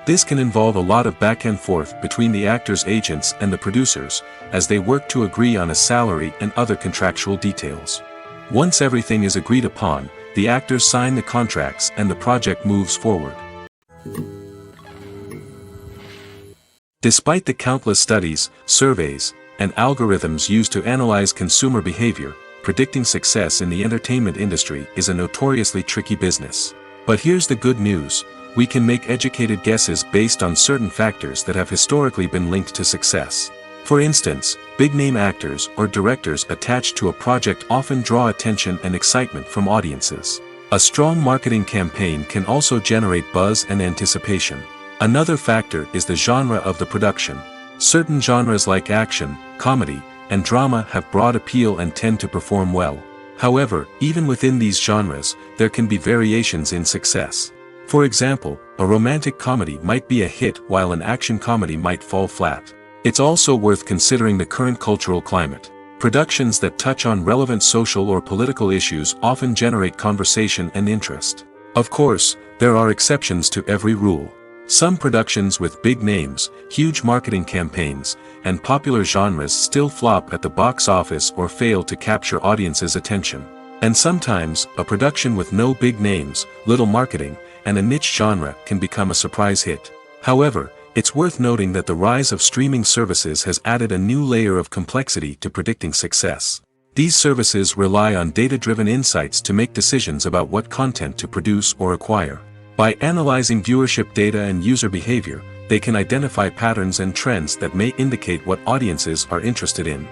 This can involve a lot of back and forth between the actors' agents and the producers, as they work to agree on a salary and other contractual details. Once everything is agreed upon, the actors sign the contracts and the project moves forward. Despite the countless studies, surveys, and algorithms used to analyze consumer behavior, predicting success in the entertainment industry is a notoriously tricky business. But here's the good news: we can make educated guesses based on certain factors that have historically been linked to success. For instance, big-name actors or directors attached to a project often draw attention and excitement from audiences. A strong marketing campaign can also generate buzz and anticipation. Another factor is the genre of the production. Certain genres like action, comedy, and drama have broad appeal and tend to perform well. However, even within these genres, there can be variations in success. For example, a romantic comedy might be a hit while an action comedy might fall flat. It's also worth considering the current cultural climate. Productions that touch on relevant social or political issues often generate conversation and interest. Of course, there are exceptions to every rule. Some productions with big names, huge marketing campaigns, and popular genres still flop at the box office or fail to capture audiences' attention. And sometimes, a production with no big names, little marketing, and a niche genre can become a surprise hit. However, it's worth noting that the rise of streaming services has added a new layer of complexity to predicting success. These services rely on data-driven insights to make decisions about what content to produce or acquire. By analyzing viewership data and user behavior, they can identify patterns and trends that may indicate what audiences are interested in.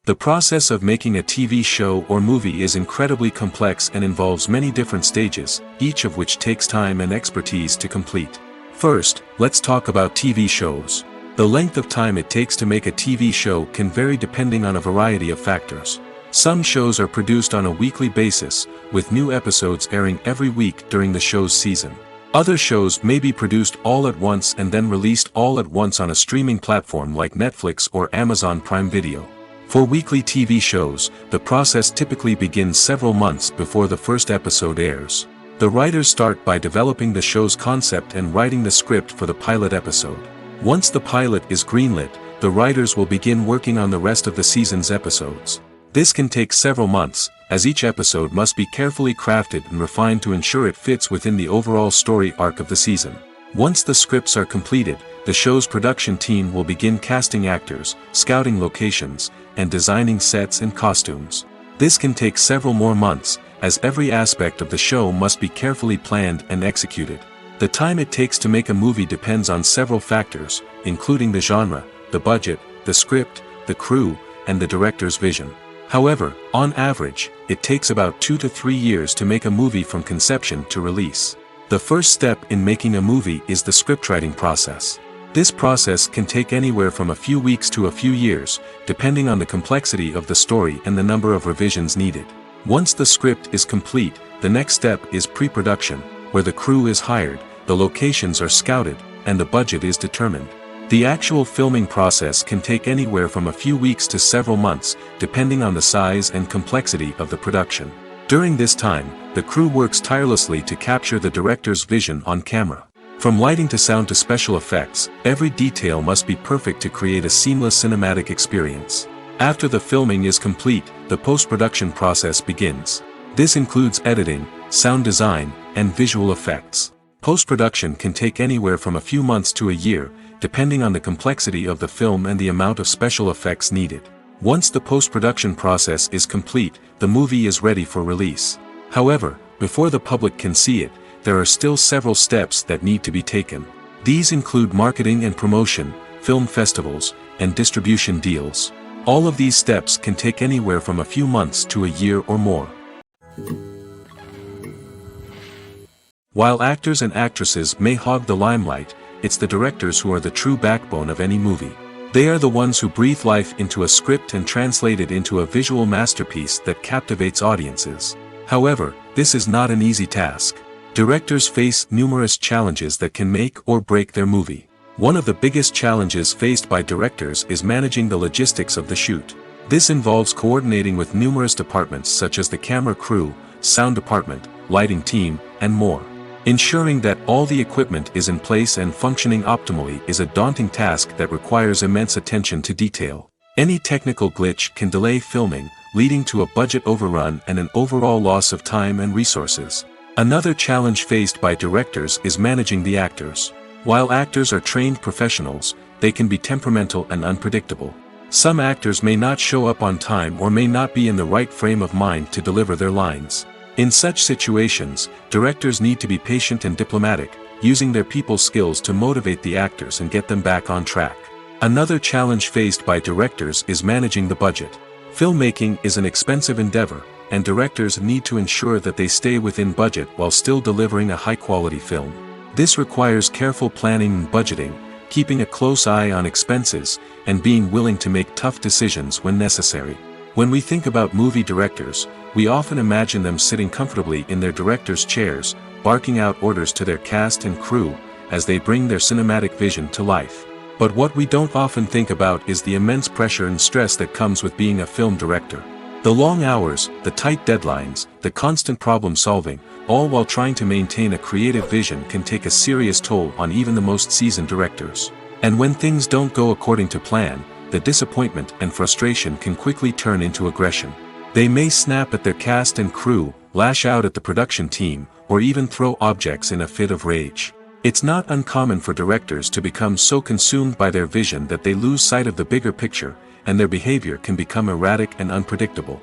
The process of making a TV show or movie is incredibly complex and involves many different stages, each of which takes time and expertise to complete. First, let's talk about TV shows. The length of time it takes to make a TV show can vary depending on a variety of factors. Some shows are produced on a weekly basis, with new episodes airing every week during the show's season. Other shows may be produced all at once and then released all at once on a streaming platform like Netflix or Amazon Prime Video. For weekly TV shows, the process typically begins several months before the first episode airs. The writers start by developing the show's concept and writing the script for the pilot episode. Once the pilot is greenlit, the writers will begin working on the rest of the season's episodes. This can take several months, as each episode must be carefully crafted and refined to ensure it fits within the overall story arc of the season. Once the scripts are completed, the show's production team will begin casting actors, scouting locations, and designing sets and costumes. This can take several more months, as every aspect of the show must be carefully planned and executed. The time it takes to make a movie depends on several factors, including the genre, the budget, the script, the crew, and the director's vision. However, on average, it takes about 2 to 3 years to make a movie from conception to release. The first step in making a movie is the scriptwriting process. This process can take anywhere from a few weeks to a few years, depending on the complexity of the story and the number of revisions needed. Once the script is complete, the next step is pre-production, where the crew is hired, the locations are scouted, and the budget is determined. The actual filming process can take anywhere from a few weeks to several months, depending on the size and complexity of the production. During this time, the crew works tirelessly to capture the director's vision on camera. From lighting to sound to special effects, every detail must be perfect to create a seamless cinematic experience. After the filming is complete, the post-production process begins. This includes editing, sound design, and visual effects. Post-production can take anywhere from a few months to a year, depending on the complexity of the film and the amount of special effects needed. Once the post-production process is complete, the movie is ready for release. However, before the public can see it, there are still several steps that need to be taken. These include marketing and promotion, film festivals, and distribution deals. All of these steps can take anywhere from a few months to a year or more. While actors and actresses may hog the limelight, it's the directors who are the true backbone of any movie. They are the ones who breathe life into a script and translate it into a visual masterpiece that captivates audiences. However, this is not an easy task. Directors face numerous challenges that can make or break their movie. One of the biggest challenges faced by directors is managing the logistics of the shoot. This involves coordinating with numerous departments such as the camera crew, sound department, lighting team, and more. Ensuring that all the equipment is in place and functioning optimally is a daunting task that requires immense attention to detail. Any technical glitch can delay filming, leading to a budget overrun and an overall loss of time and resources. Another challenge faced by directors is managing the actors. While actors are trained professionals, they can be temperamental and unpredictable. Some actors may not show up on time or may not be in the right frame of mind to deliver their lines. In such situations, directors need to be patient and diplomatic, using their people skills to motivate the actors and get them back on track. Another challenge faced by directors is managing the budget. Filmmaking is an expensive endeavor, and directors need to ensure that they stay within budget while still delivering a high-quality film. This requires careful planning and budgeting, keeping a close eye on expenses, and being willing to make tough decisions when necessary. When we think about movie directors, we often imagine them sitting comfortably in their director's chairs, barking out orders to their cast and crew, as they bring their cinematic vision to life. But what we don't often think about is the immense pressure and stress that comes with being a film director. The long hours, the tight deadlines, the constant problem solving, all while trying to maintain a creative vision can take a serious toll on even the most seasoned directors. And when things don't go according to plan, the disappointment and frustration can quickly turn into aggression. They may snap at their cast and crew, lash out at the production team, or even throw objects in a fit of rage. It's not uncommon for directors to become so consumed by their vision that they lose sight of the bigger picture, and their behavior can become erratic and unpredictable.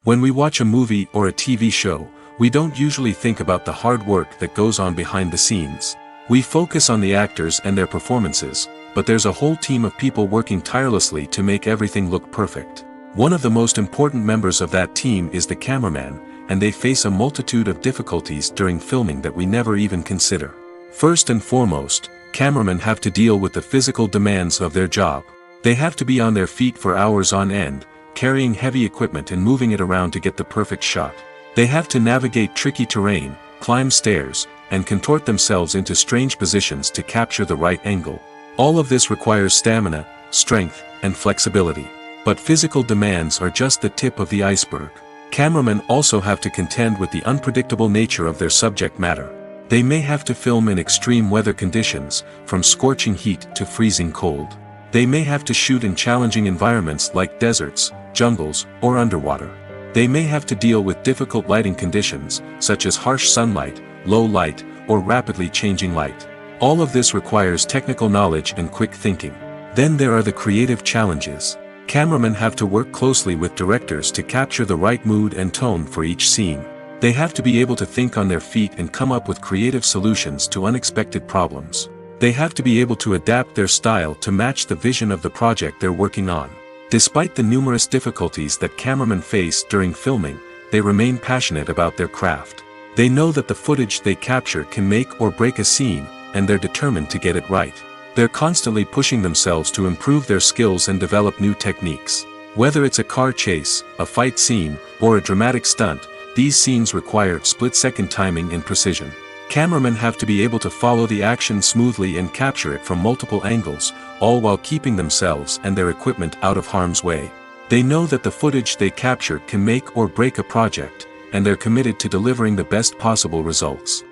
When we watch a movie or a TV show, we don't usually think about the hard work that goes on behind the scenes. We focus on the actors and their performances, but there's a whole team of people working tirelessly to make everything look perfect. One of the most important members of that team is the cameraman, and they face a multitude of difficulties during filming that we never even consider. First and foremost, cameramen have to deal with the physical demands of their job. They have to be on their feet for hours on end, carrying heavy equipment and moving it around to get the perfect shot. They have to navigate tricky terrain, climb stairs, and contort themselves into strange positions to capture the right angle. All of this requires stamina, strength, and flexibility. But physical demands are just the tip of the iceberg. Cameramen also have to contend with the unpredictable nature of their subject matter. They may have to film in extreme weather conditions, from scorching heat to freezing cold. They may have to shoot in challenging environments like deserts, jungles, or underwater. They may have to deal with difficult lighting conditions, such as harsh sunlight, low light, or rapidly changing light. All of this requires technical knowledge and quick thinking. Then there are the creative challenges. Cameramen have to work closely with directors to capture the right mood and tone for each scene. They have to be able to think on their feet and come up with creative solutions to unexpected problems. They have to be able to adapt their style to match the vision of the project they're working on. Despite the numerous difficulties that cameramen face during filming, they remain passionate about their craft. They know that the footage they capture can make or break a scene, and they're determined to get it right. They're constantly pushing themselves to improve their skills and develop new techniques. Whether it's a car chase, a fight scene, or a dramatic stunt, these scenes require split-second timing and precision. Cameramen have to be able to follow the action smoothly and capture it from multiple angles, all while keeping themselves and their equipment out of harm's way. They know that the footage they capture can make or break a project, and they're committed to delivering the best possible results.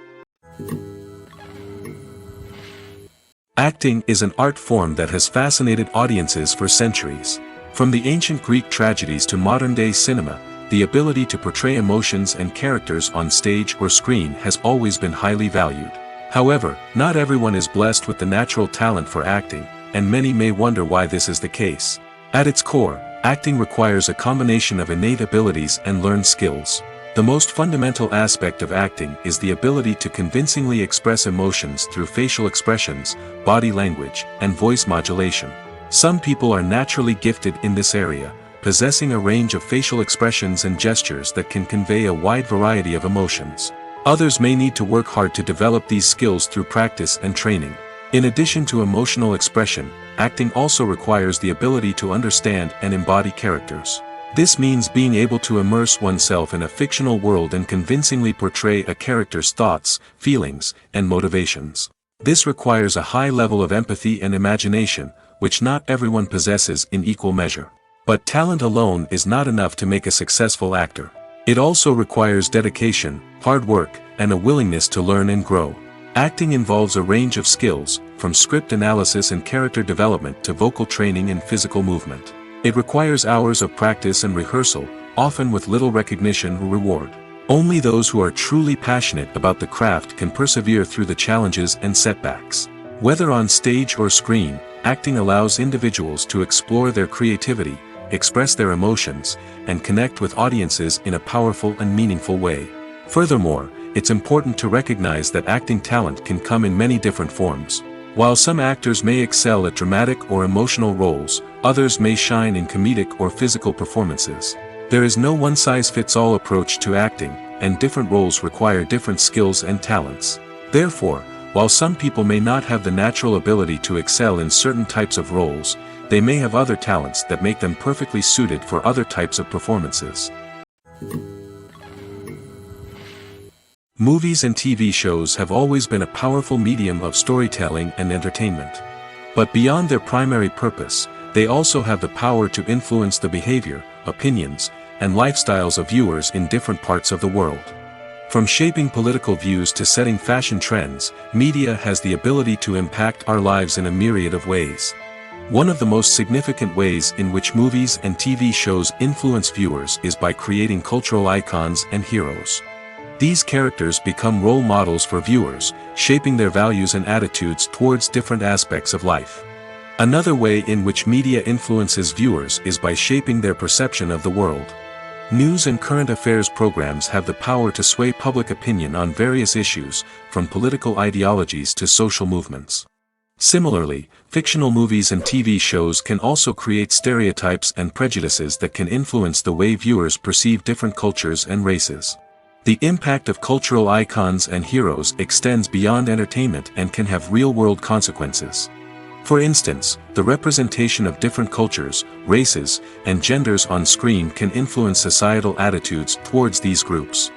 Acting is an art form that has fascinated audiences for centuries. From the ancient Greek tragedies to modern-day cinema, the ability to portray emotions and characters on stage or screen has always been highly valued. However, not everyone is blessed with the natural talent for acting, and many may wonder why this is the case. At its core, acting requires a combination of innate abilities and learned skills. The most fundamental aspect of acting is the ability to convincingly express emotions through facial expressions, body language, and voice modulation. Some people are naturally gifted in this area, possessing a range of facial expressions and gestures that can convey a wide variety of emotions. Others may need to work hard to develop these skills through practice and training. In addition to emotional expression, acting also requires the ability to understand and embody characters. This means being able to immerse oneself in a fictional world and convincingly portray a character's thoughts, feelings, and motivations. This requires a high level of empathy and imagination, which not everyone possesses in equal measure. But talent alone is not enough to make a successful actor. It also requires dedication, hard work, and a willingness to learn and grow. Acting involves a range of skills, from script analysis and character development to vocal training and physical movement. It requires hours of practice and rehearsal, often with little recognition or reward. Only those who are truly passionate about the craft can persevere through the challenges and setbacks. Whether on stage or screen, acting allows individuals to explore their creativity, express their emotions, and connect with audiences in a powerful and meaningful way. Furthermore, it's important to recognize that acting talent can come in many different forms. While some actors may excel at dramatic or emotional roles, others may shine in comedic or physical performances. There is no one-size-fits-all approach to acting, and different roles require different skills and talents. Therefore, while some people may not have the natural ability to excel in certain types of roles, they may have other talents that make them perfectly suited for other types of performances. Movies and TV shows have always been a powerful medium of storytelling and entertainment. But beyond their primary purpose, they also have the power to influence the behavior, opinions, and lifestyles of viewers in different parts of the world. From shaping political views to setting fashion trends, media has the ability to impact our lives in a myriad of ways. One of the most significant ways in which movies and TV shows influence viewers is by creating cultural icons and heroes. These characters become role models for viewers, shaping their values and attitudes towards different aspects of life. Another way in which media influences viewers is by shaping their perception of the world. News and current affairs programs have the power to sway public opinion on various issues, from political ideologies to social movements. Similarly, fictional movies and TV shows can also create stereotypes and prejudices that can influence the way viewers perceive different cultures and races. The impact of cultural icons and heroes extends beyond entertainment and can have real-world consequences. For instance, the representation of different cultures, races, and genders on screen can influence societal attitudes towards these groups.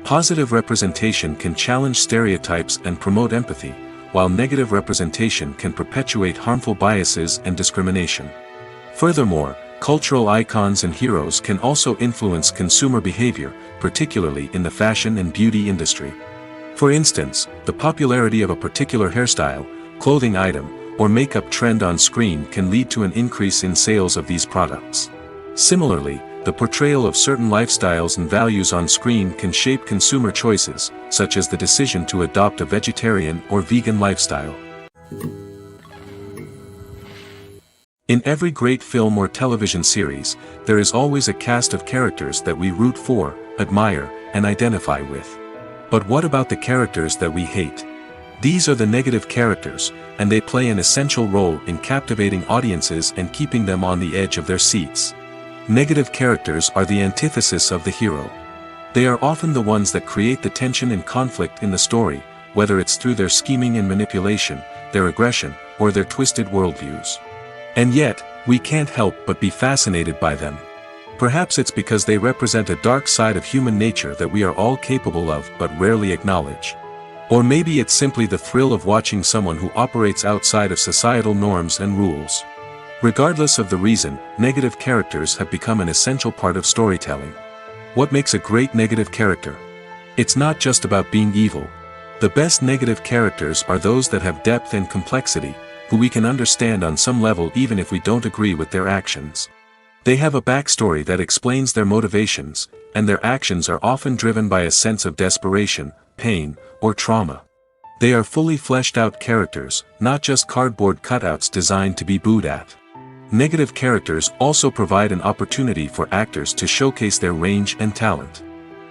Positive representation can challenge stereotypes and promote empathy, while negative representation can perpetuate harmful biases and discrimination. Furthermore, cultural icons and heroes can also influence consumer behavior, particularly in the fashion and beauty industry. For instance, the popularity of a particular hairstyle, clothing item, or makeup trend on screen can lead to an increase in sales of these products. Similarly, the portrayal of certain lifestyles and values on screen can shape consumer choices, such as the decision to adopt a vegetarian or vegan lifestyle. In every great film or television series, there is always a cast of characters that we root for, admire, and identify with. But what about the characters that we hate? These are the negative characters, and they play an essential role in captivating audiences and keeping them on the edge of their seats. Negative characters are the antithesis of the hero. They are often the ones that create the tension and conflict in the story, whether it's through their scheming and manipulation, their aggression, or their twisted worldviews. And yet, we can't help but be fascinated by them. Perhaps it's because they represent a dark side of human nature that we are all capable of but rarely acknowledge. Or maybe it's simply the thrill of watching someone who operates outside of societal norms and rules. Regardless of the reason, negative characters have become an essential part of storytelling. What makes a great negative character? It's not just about being evil. The best negative characters are those that have depth and complexity, who we can understand on some level even if we don't agree with their actions. They have a backstory that explains their motivations, and their actions are often driven by a sense of desperation, pain, or trauma. They are fully fleshed out characters, not just cardboard cutouts designed to be booed at. Negative characters also provide an opportunity for actors to showcase their range and talent.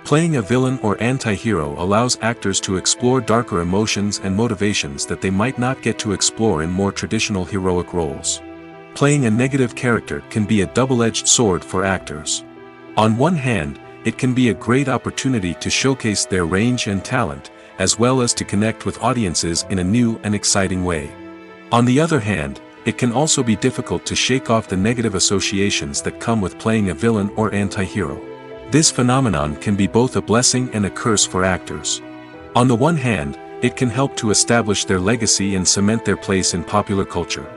Playing a villain or anti-hero allows actors to explore darker emotions and motivations that they might not get to explore in more traditional heroic roles. Playing a negative character can be a double-edged sword for actors. On one hand, it can be a great opportunity to showcase their range and talent, as well as to connect with audiences in a new and exciting way. On the other hand, it can also be difficult to shake off the negative associations that come with playing a villain or anti-hero. This phenomenon can be both a blessing and a curse for actors. On the one hand, it can help to establish their legacy and cement their place in popular culture.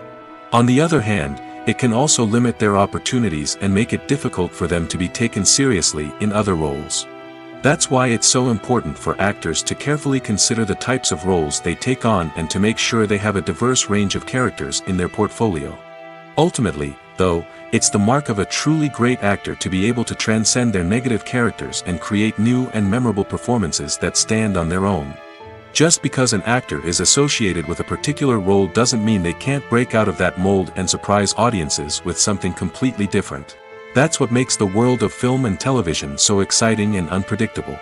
On the other hand, it can also limit their opportunities and make it difficult for them to be taken seriously in other roles. That's why it's so important for actors to carefully consider the types of roles they take on and to make sure they have a diverse range of characters in their portfolio. Ultimately, though, it's the mark of a truly great actor to be able to transcend their negative characters and create new and memorable performances that stand on their own. Just because an actor is associated with a particular role doesn't mean they can't break out of that mold and surprise audiences with something completely different. That's what makes the world of film and television so exciting and unpredictable.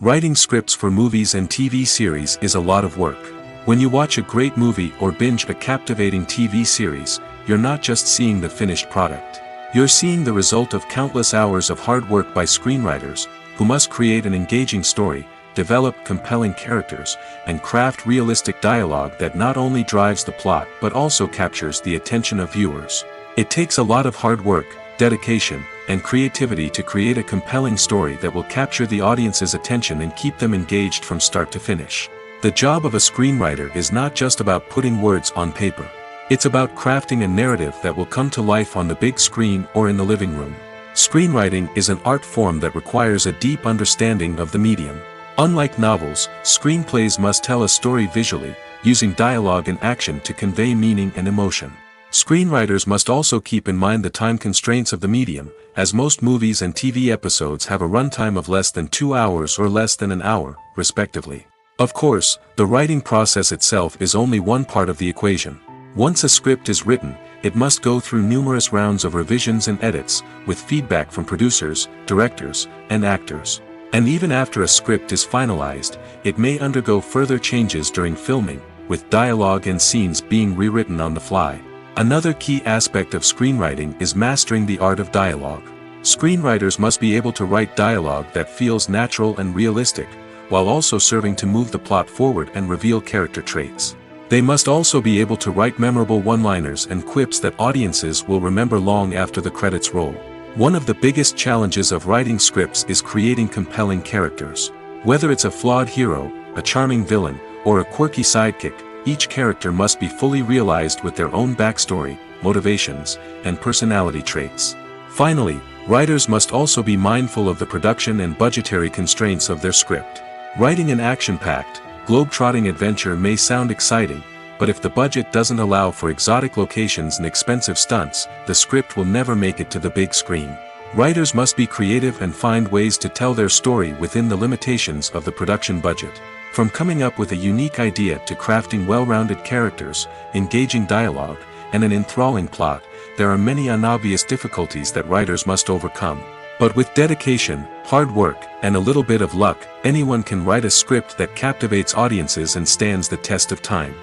Writing scripts for movies and TV series is a lot of work. When you watch a great movie or binge a captivating TV series, you're not just seeing the finished product. You're seeing the result of countless hours of hard work by screenwriters, who must create an engaging story, develop compelling characters, and craft realistic dialogue that not only drives the plot but also captures the attention of viewers. It takes a lot of hard work, dedication, and creativity to create a compelling story that will capture the audience's attention and keep them engaged from start to finish. The job of a screenwriter is not just about putting words on paper. It's about crafting a narrative that will come to life on the big screen or in the living room. Screenwriting is an art form that requires a deep understanding of the medium. Unlike novels, screenplays must tell a story visually, using dialogue and action to convey meaning and emotion. Screenwriters must also keep in mind the time constraints of the medium, as most movies and TV episodes have a runtime of less than 2 hours or less than an hour, respectively. Of course, the writing process itself is only one part of the equation. Once a script is written, it must go through numerous rounds of revisions and edits, with feedback from producers, directors, and actors. And even after a script is finalized, it may undergo further changes during filming, with dialogue and scenes being rewritten on the fly. Another key aspect of screenwriting is mastering the art of dialogue. Screenwriters must be able to write dialogue that feels natural and realistic, while also serving to move the plot forward and reveal character traits. They must also be able to write memorable one-liners and quips that audiences will remember long after the credits roll. One of the biggest challenges of writing scripts is creating compelling characters. Whether it's a flawed hero, a charming villain, or a quirky sidekick, each character must be fully realized with their own backstory, motivations, and personality traits. Finally, writers must also be mindful of the production and budgetary constraints of their script. Writing an action-packed, globe-trotting adventure may sound exciting, but if the budget doesn't allow for exotic locations and expensive stunts, the script will never make it to the big screen. Writers must be creative and find ways to tell their story within the limitations of the production budget. From coming up with a unique idea to crafting well-rounded characters, engaging dialogue, and an enthralling plot, there are many unobvious difficulties that writers must overcome. But with dedication, hard work, and a little bit of luck, anyone can write a script that captivates audiences and stands the test of time.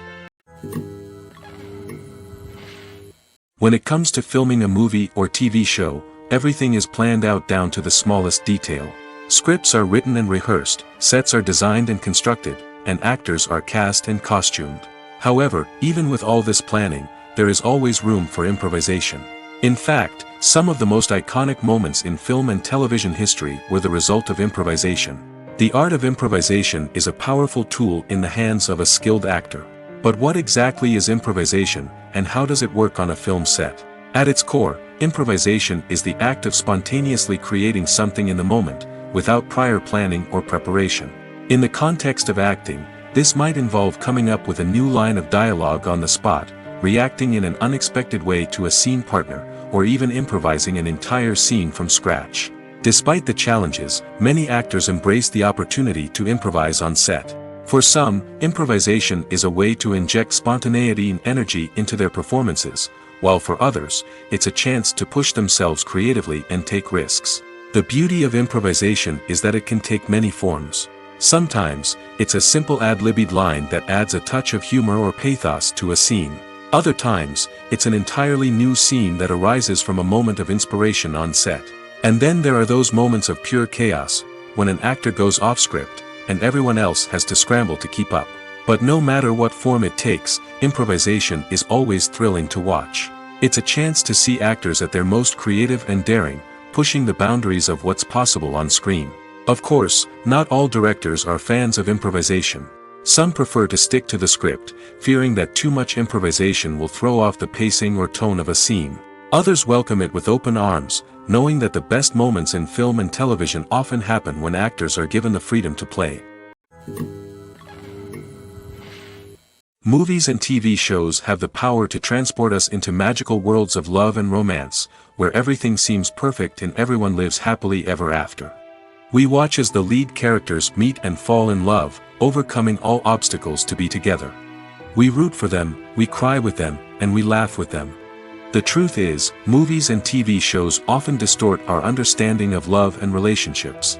When it comes to filming a movie or TV show, everything is planned out down to the smallest detail. Scripts are written and rehearsed, sets are designed and constructed, and actors are cast and costumed. However, even with all this planning, there is always room for improvisation. In fact, some of the most iconic moments in film and television history were the result of improvisation. The art of improvisation is a powerful tool in the hands of a skilled actor. But what exactly is improvisation, and how does it work on a film set? At its core, improvisation is the act of spontaneously creating something in the moment, without prior planning or preparation. In the context of acting, this might involve coming up with a new line of dialogue on the spot, reacting in an unexpected way to a scene partner, or even improvising an entire scene from scratch. Despite the challenges, many actors embrace the opportunity to improvise on set. For some, improvisation is a way to inject spontaneity and energy into their performances, while for others, it's a chance to push themselves creatively and take risks. The beauty of improvisation is that it can take many forms. Sometimes, it's a simple ad-libbed line that adds a touch of humor or pathos to a scene. Other times, it's an entirely new scene that arises from a moment of inspiration on set. And then there are those moments of pure chaos, when an actor goes off script, and everyone else has to scramble to keep up. But no matter what form it takes, improvisation is always thrilling to watch. It's a chance to see actors at their most creative and daring, pushing the boundaries of what's possible on screen. Of course, not all directors are fans of improvisation. Some prefer to stick to the script, fearing that too much improvisation will throw off the pacing or tone of a scene. Others welcome it with open arms, knowing that the best moments in film and television often happen when actors are given the freedom to play. Movies and TV shows have the power to transport us into magical worlds of love and romance, where everything seems perfect and everyone lives happily ever after. We watch as the lead characters meet and fall in love, overcoming all obstacles to be together. We root for them, we cry with them, and we laugh with them. The truth is, movies and TV shows often distort our understanding of love and relationships.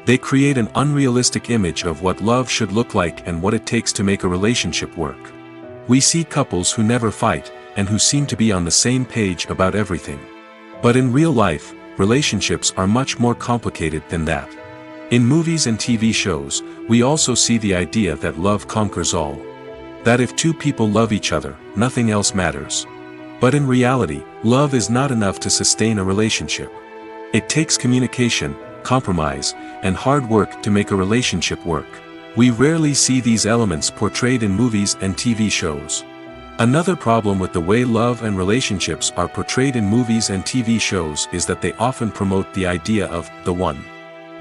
They create an unrealistic image of what love should look like and what it takes to make a relationship work. We see couples who never fight, and who seem to be on the same page about everything. But in real life, relationships are much more complicated than that. In movies and TV shows, we also see the idea that love conquers all. That if two people love each other, nothing else matters. But in reality, love is not enough to sustain a relationship. It takes communication, compromise, and hard work to make a relationship work. We rarely see these elements portrayed in movies and TV shows. Another problem with the way love and relationships are portrayed in movies and TV shows is that they often promote the idea of the one.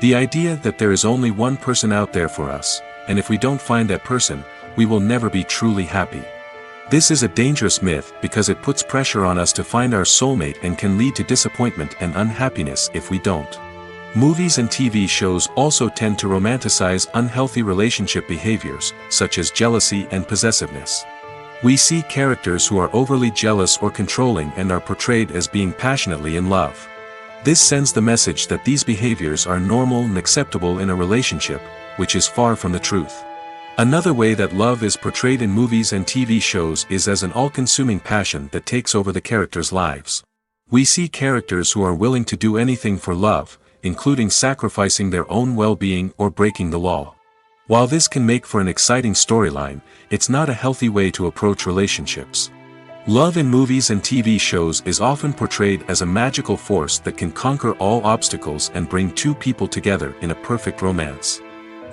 The idea that there is only one person out there for us, and if we don't find that person, we will never be truly happy. This is a dangerous myth because it puts pressure on us to find our soulmate and can lead to disappointment and unhappiness if we don't. Movies and TV shows also tend to romanticize unhealthy relationship behaviors, such as jealousy and possessiveness. We see characters who are overly jealous or controlling and are portrayed as being passionately in love. This sends the message that these behaviors are normal and acceptable in a relationship, which is far from the truth. Another way that love is portrayed in movies and TV shows is as an all-consuming passion that takes over the characters' lives. We see characters who are willing to do anything for love, including sacrificing their own well-being or breaking the law. While this can make for an exciting storyline, it's not a healthy way to approach relationships. Love in movies and TV shows is often portrayed as a magical force that can conquer all obstacles and bring two people together in a perfect romance.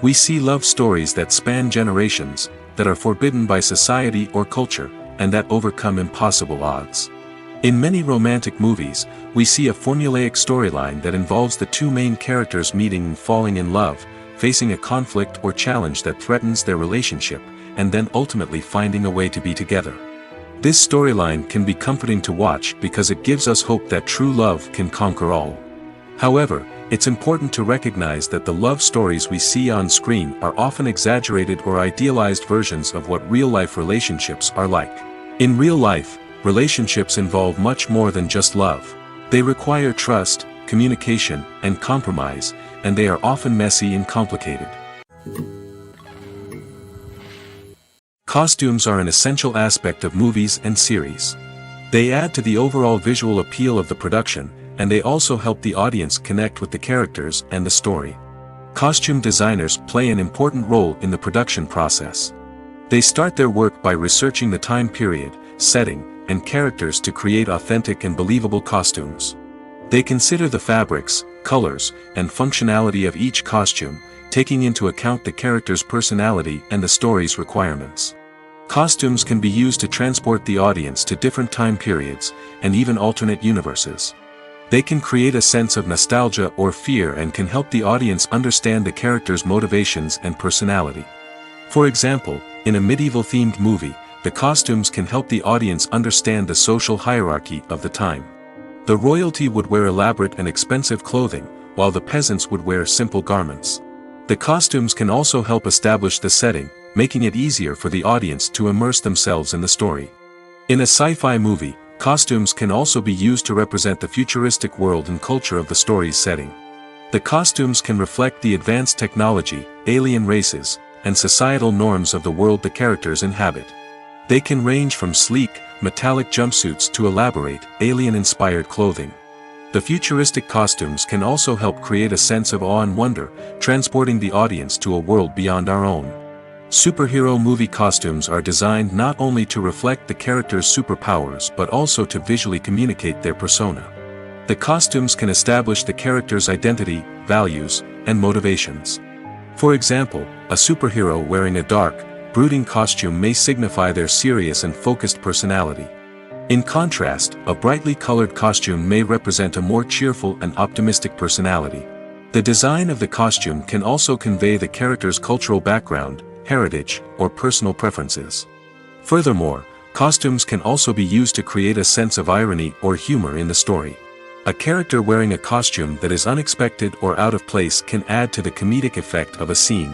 We see love stories that span generations, that are forbidden by society or culture, and that overcome impossible odds. In many romantic movies, we see a formulaic storyline that involves the two main characters meeting and falling in love, facing a conflict or challenge that threatens their relationship, and then ultimately finding a way to be together. This storyline can be comforting to watch because it gives us hope that true love can conquer all. However, it's important to recognize that the love stories we see on screen are often exaggerated or idealized versions of what real-life relationships are like. In real life, relationships involve much more than just love. They require trust, communication, and compromise, and they are often messy and complicated. Costumes are an essential aspect of movies and series. They add to the overall visual appeal of the production, and they also help the audience connect with the characters and the story. Costume designers play an important role in the production process. They start their work by researching the time period, setting, and characters to create authentic and believable costumes. They consider the fabrics, colors, and functionality of each costume, taking into account the character's personality and the story's requirements. Costumes can be used to transport the audience to different time periods, and even alternate universes. They can create a sense of nostalgia or fear and can help the audience understand the character's motivations and personality. For example, in a medieval-themed movie, the costumes can help the audience understand the social hierarchy of the time. The royalty would wear elaborate and expensive clothing, while the peasants would wear simple garments. The costumes can also help establish the setting, making it easier for the audience to immerse themselves in the story. In a sci-fi movie, costumes can also be used to represent the futuristic world and culture of the story's setting. The costumes can reflect the advanced technology, alien races, and societal norms of the world the characters inhabit. They can range from sleek, metallic jumpsuits to elaborate, alien-inspired clothing. The futuristic costumes can also help create a sense of awe and wonder, transporting the audience to a world beyond our own. Superhero movie costumes are designed not only to reflect the character's superpowers but also to visually communicate their persona. The costumes can establish the character's identity, values, and motivations. For example, a superhero wearing a dark, brooding costume may signify their serious and focused personality. In contrast, a brightly colored costume may represent a more cheerful and optimistic personality. The design of the costume can also convey the character's cultural background, heritage, or personal preferences. Furthermore, costumes can also be used to create a sense of irony or humor in the story. A character wearing a costume that is unexpected or out of place can add to the comedic effect of a scene.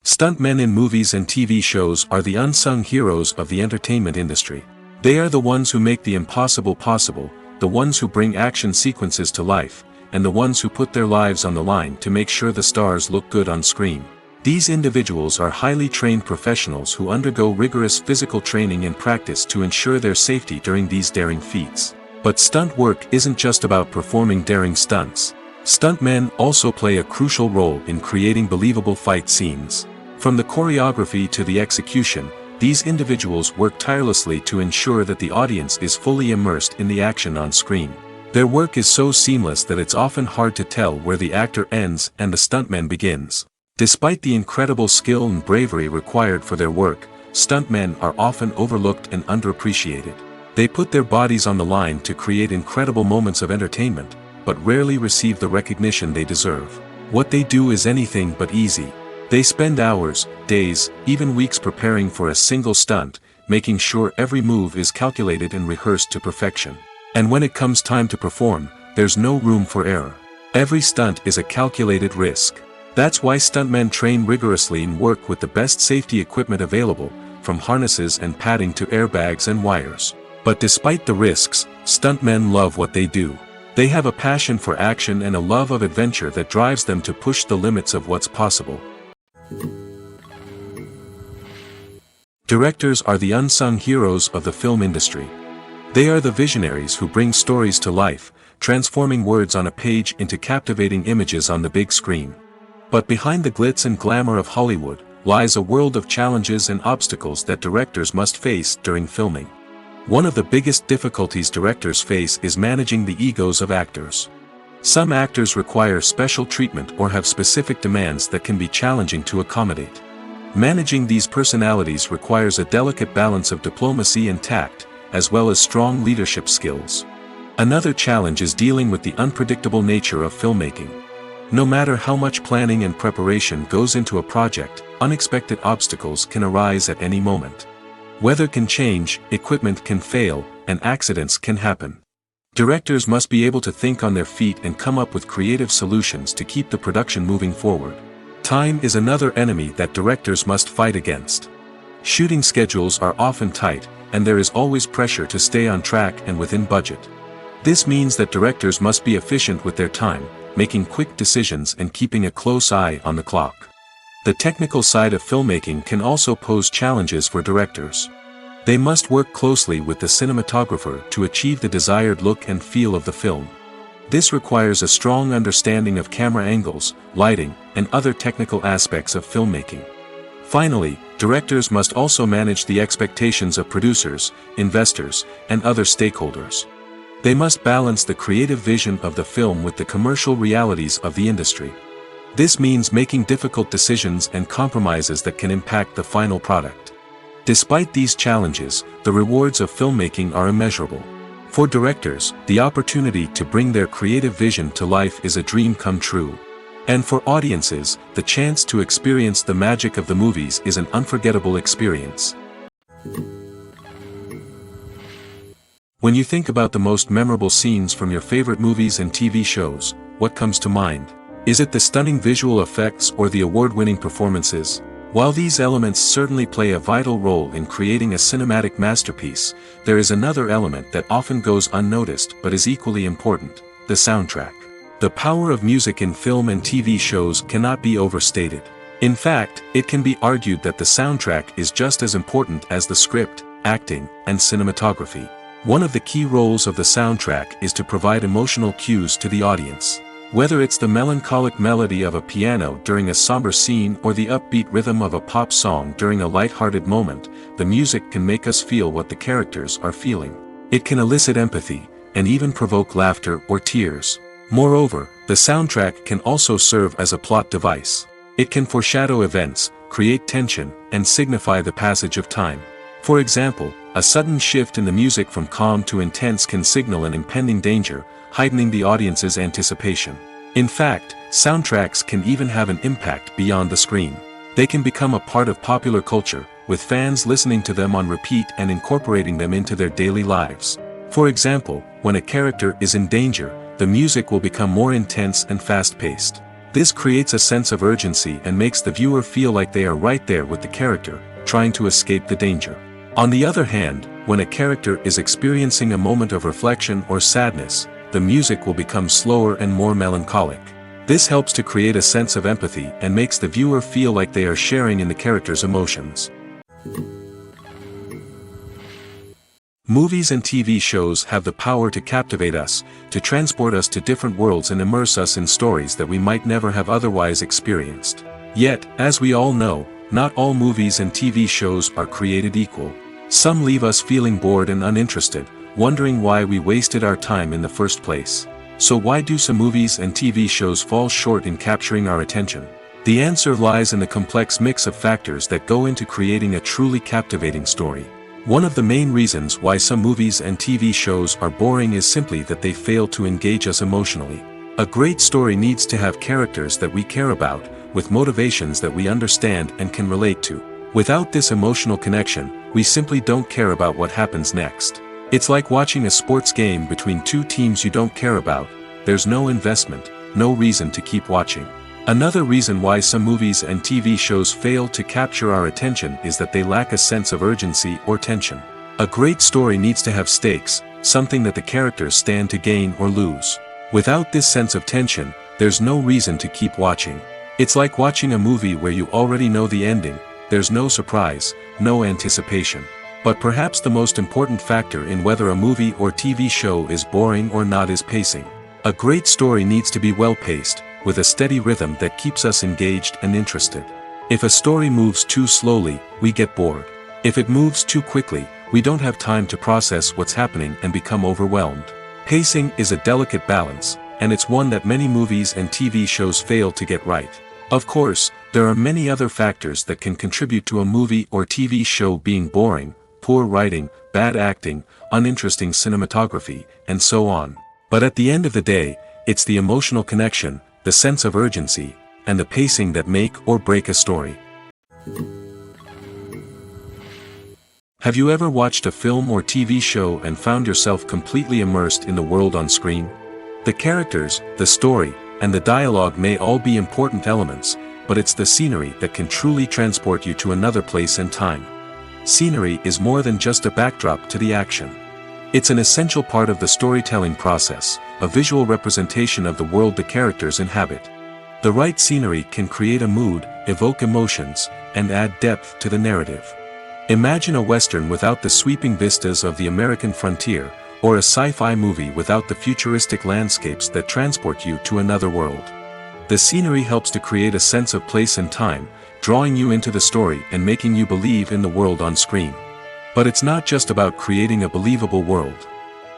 Stuntmen in movies and TV shows are the unsung heroes of the entertainment industry. They are the ones who make the impossible possible, the ones who bring action sequences to life, and the ones who put their lives on the line to make sure the stars look good on screen. These individuals are highly trained professionals who undergo rigorous physical training and practice to ensure their safety during these daring feats. But stunt work isn't just about performing daring stunts. Stuntmen also play a crucial role in creating believable fight scenes. From the choreography to the execution, these individuals work tirelessly to ensure that the audience is fully immersed in the action on screen. Their work is so seamless that it's often hard to tell where the actor ends and the stuntman begins. Despite the incredible skill and bravery required for their work, stuntmen are often overlooked and underappreciated. They put their bodies on the line to create incredible moments of entertainment, but rarely receive the recognition they deserve. What they do is anything but easy. They spend hours, days, even weeks preparing for a single stunt, making sure every move is calculated and rehearsed to perfection. And when it comes time to perform, there's no room for error. Every stunt is a calculated risk. That's why stuntmen train rigorously and work with the best safety equipment available, from harnesses and padding to airbags and wires. But despite the risks, stuntmen love what they do. They have a passion for action and a love of adventure that drives them to push the limits of what's possible. Directors are the unsung heroes of the film industry. They are the visionaries who bring stories to life, transforming words on a page into captivating images on the big screen. But behind the glitz and glamour of Hollywood, lies a world of challenges and obstacles that directors must face during filming. One of the biggest difficulties directors face is managing the egos of actors. Some actors require special treatment or have specific demands that can be challenging to accommodate. Managing these personalities requires a delicate balance of diplomacy and tact, as well as strong leadership skills. Another challenge is dealing with the unpredictable nature of filmmaking. No matter how much planning and preparation goes into a project, unexpected obstacles can arise at any moment. Weather can change, equipment can fail, and accidents can happen. Directors must be able to think on their feet and come up with creative solutions to keep the production moving forward. Time is another enemy that directors must fight against. Shooting schedules are often tight, and there is always pressure to stay on track and within budget. This means that directors must be efficient with their time, making quick decisions and keeping a close eye on the clock. The technical side of filmmaking can also pose challenges for directors. They must work closely with the cinematographer to achieve the desired look and feel of the film. This requires a strong understanding of camera angles, lighting, and other technical aspects of filmmaking. Finally, directors must also manage the expectations of producers, investors, and other stakeholders. They must balance the creative vision of the film with the commercial realities of the industry. This means making difficult decisions and compromises that can impact the final product. Despite these challenges, the rewards of filmmaking are immeasurable. For directors, the opportunity to bring their creative vision to life is a dream come true. And for audiences, the chance to experience the magic of the movies is an unforgettable experience. When you think about the most memorable scenes from your favorite movies and TV shows, what comes to mind? Is it the stunning visual effects or the award-winning performances? While these elements certainly play a vital role in creating a cinematic masterpiece, there is another element that often goes unnoticed but is equally important: the soundtrack. The power of music in film and TV shows cannot be overstated. In fact, it can be argued that the soundtrack is just as important as the script, acting, and cinematography. One of the key roles of the soundtrack is to provide emotional cues to the audience. Whether it's the melancholic melody of a piano during a somber scene or the upbeat rhythm of a pop song during a light-hearted moment, the music can make us feel what the characters are feeling. It can elicit empathy, and even provoke laughter or tears. Moreover, the soundtrack can also serve as a plot device. It can foreshadow events, create tension, and signify the passage of time. For example, a sudden shift in the music from calm to intense can signal an impending danger, heightening the audience's anticipation. In fact, soundtracks can even have an impact beyond the screen. They can become a part of popular culture, with fans listening to them on repeat and incorporating them into their daily lives. For example, when a character is in danger, the music will become more intense and fast-paced. This creates a sense of urgency and makes the viewer feel like they are right there with the character, trying to escape the danger. On the other hand, when a character is experiencing a moment of reflection or sadness, the music will become slower and more melancholic. This helps to create a sense of empathy and makes the viewer feel like they are sharing in the character's emotions. Movies and TV shows have the power to captivate us, to transport us to different worlds and immerse us in stories that we might never have otherwise experienced. Yet, as we all know, not all movies and TV shows are created equal. Some leave us feeling bored and uninterested, wondering why we wasted our time in the first place. So why do some movies and TV shows fall short in capturing our attention? The answer lies in the complex mix of factors that go into creating a truly captivating story. One of the main reasons why some movies and TV shows are boring is simply that they fail to engage us emotionally. A great story needs to have characters that we care about, with motivations that we understand and can relate to. Without this emotional connection, we simply don't care about what happens next. It's like watching a sports game between two teams you don't care about. There's no investment, no reason to keep watching. Another reason why some movies and TV shows fail to capture our attention is that they lack a sense of urgency or tension. A great story needs to have stakes, something that the characters stand to gain or lose. Without this sense of tension, there's no reason to keep watching. It's like watching a movie where you already know the ending. There's no surprise, no anticipation. But perhaps the most important factor in whether a movie or TV show is boring or not is pacing. A great story needs to be well-paced, with a steady rhythm that keeps us engaged and interested. If a story moves too slowly, we get bored. If it moves too quickly, we don't have time to process what's happening and become overwhelmed. Pacing is a delicate balance, and it's one that many movies and TV shows fail to get right. Of course, there are many other factors that can contribute to a movie or TV show being boring: poor writing, bad acting, uninteresting cinematography, and so on. But at the end of the day, it's the emotional connection, the sense of urgency, and the pacing that make or break a story. Have you ever watched a film or TV show and found yourself completely immersed in the world on screen? The characters, the story, and the dialogue may all be important elements, but it's the scenery that can truly transport you to another place and time. Scenery is more than just a backdrop to the action. It's an essential part of the storytelling process, a visual representation of the world the characters inhabit. The right scenery can create a mood, evoke emotions, and add depth to the narrative. Imagine a Western without the sweeping vistas of the American frontier, or a sci-fi movie without the futuristic landscapes that transport you to another world. The scenery helps to create a sense of place and time, drawing you into the story and making you believe in the world on screen. But it's not just about creating a believable world.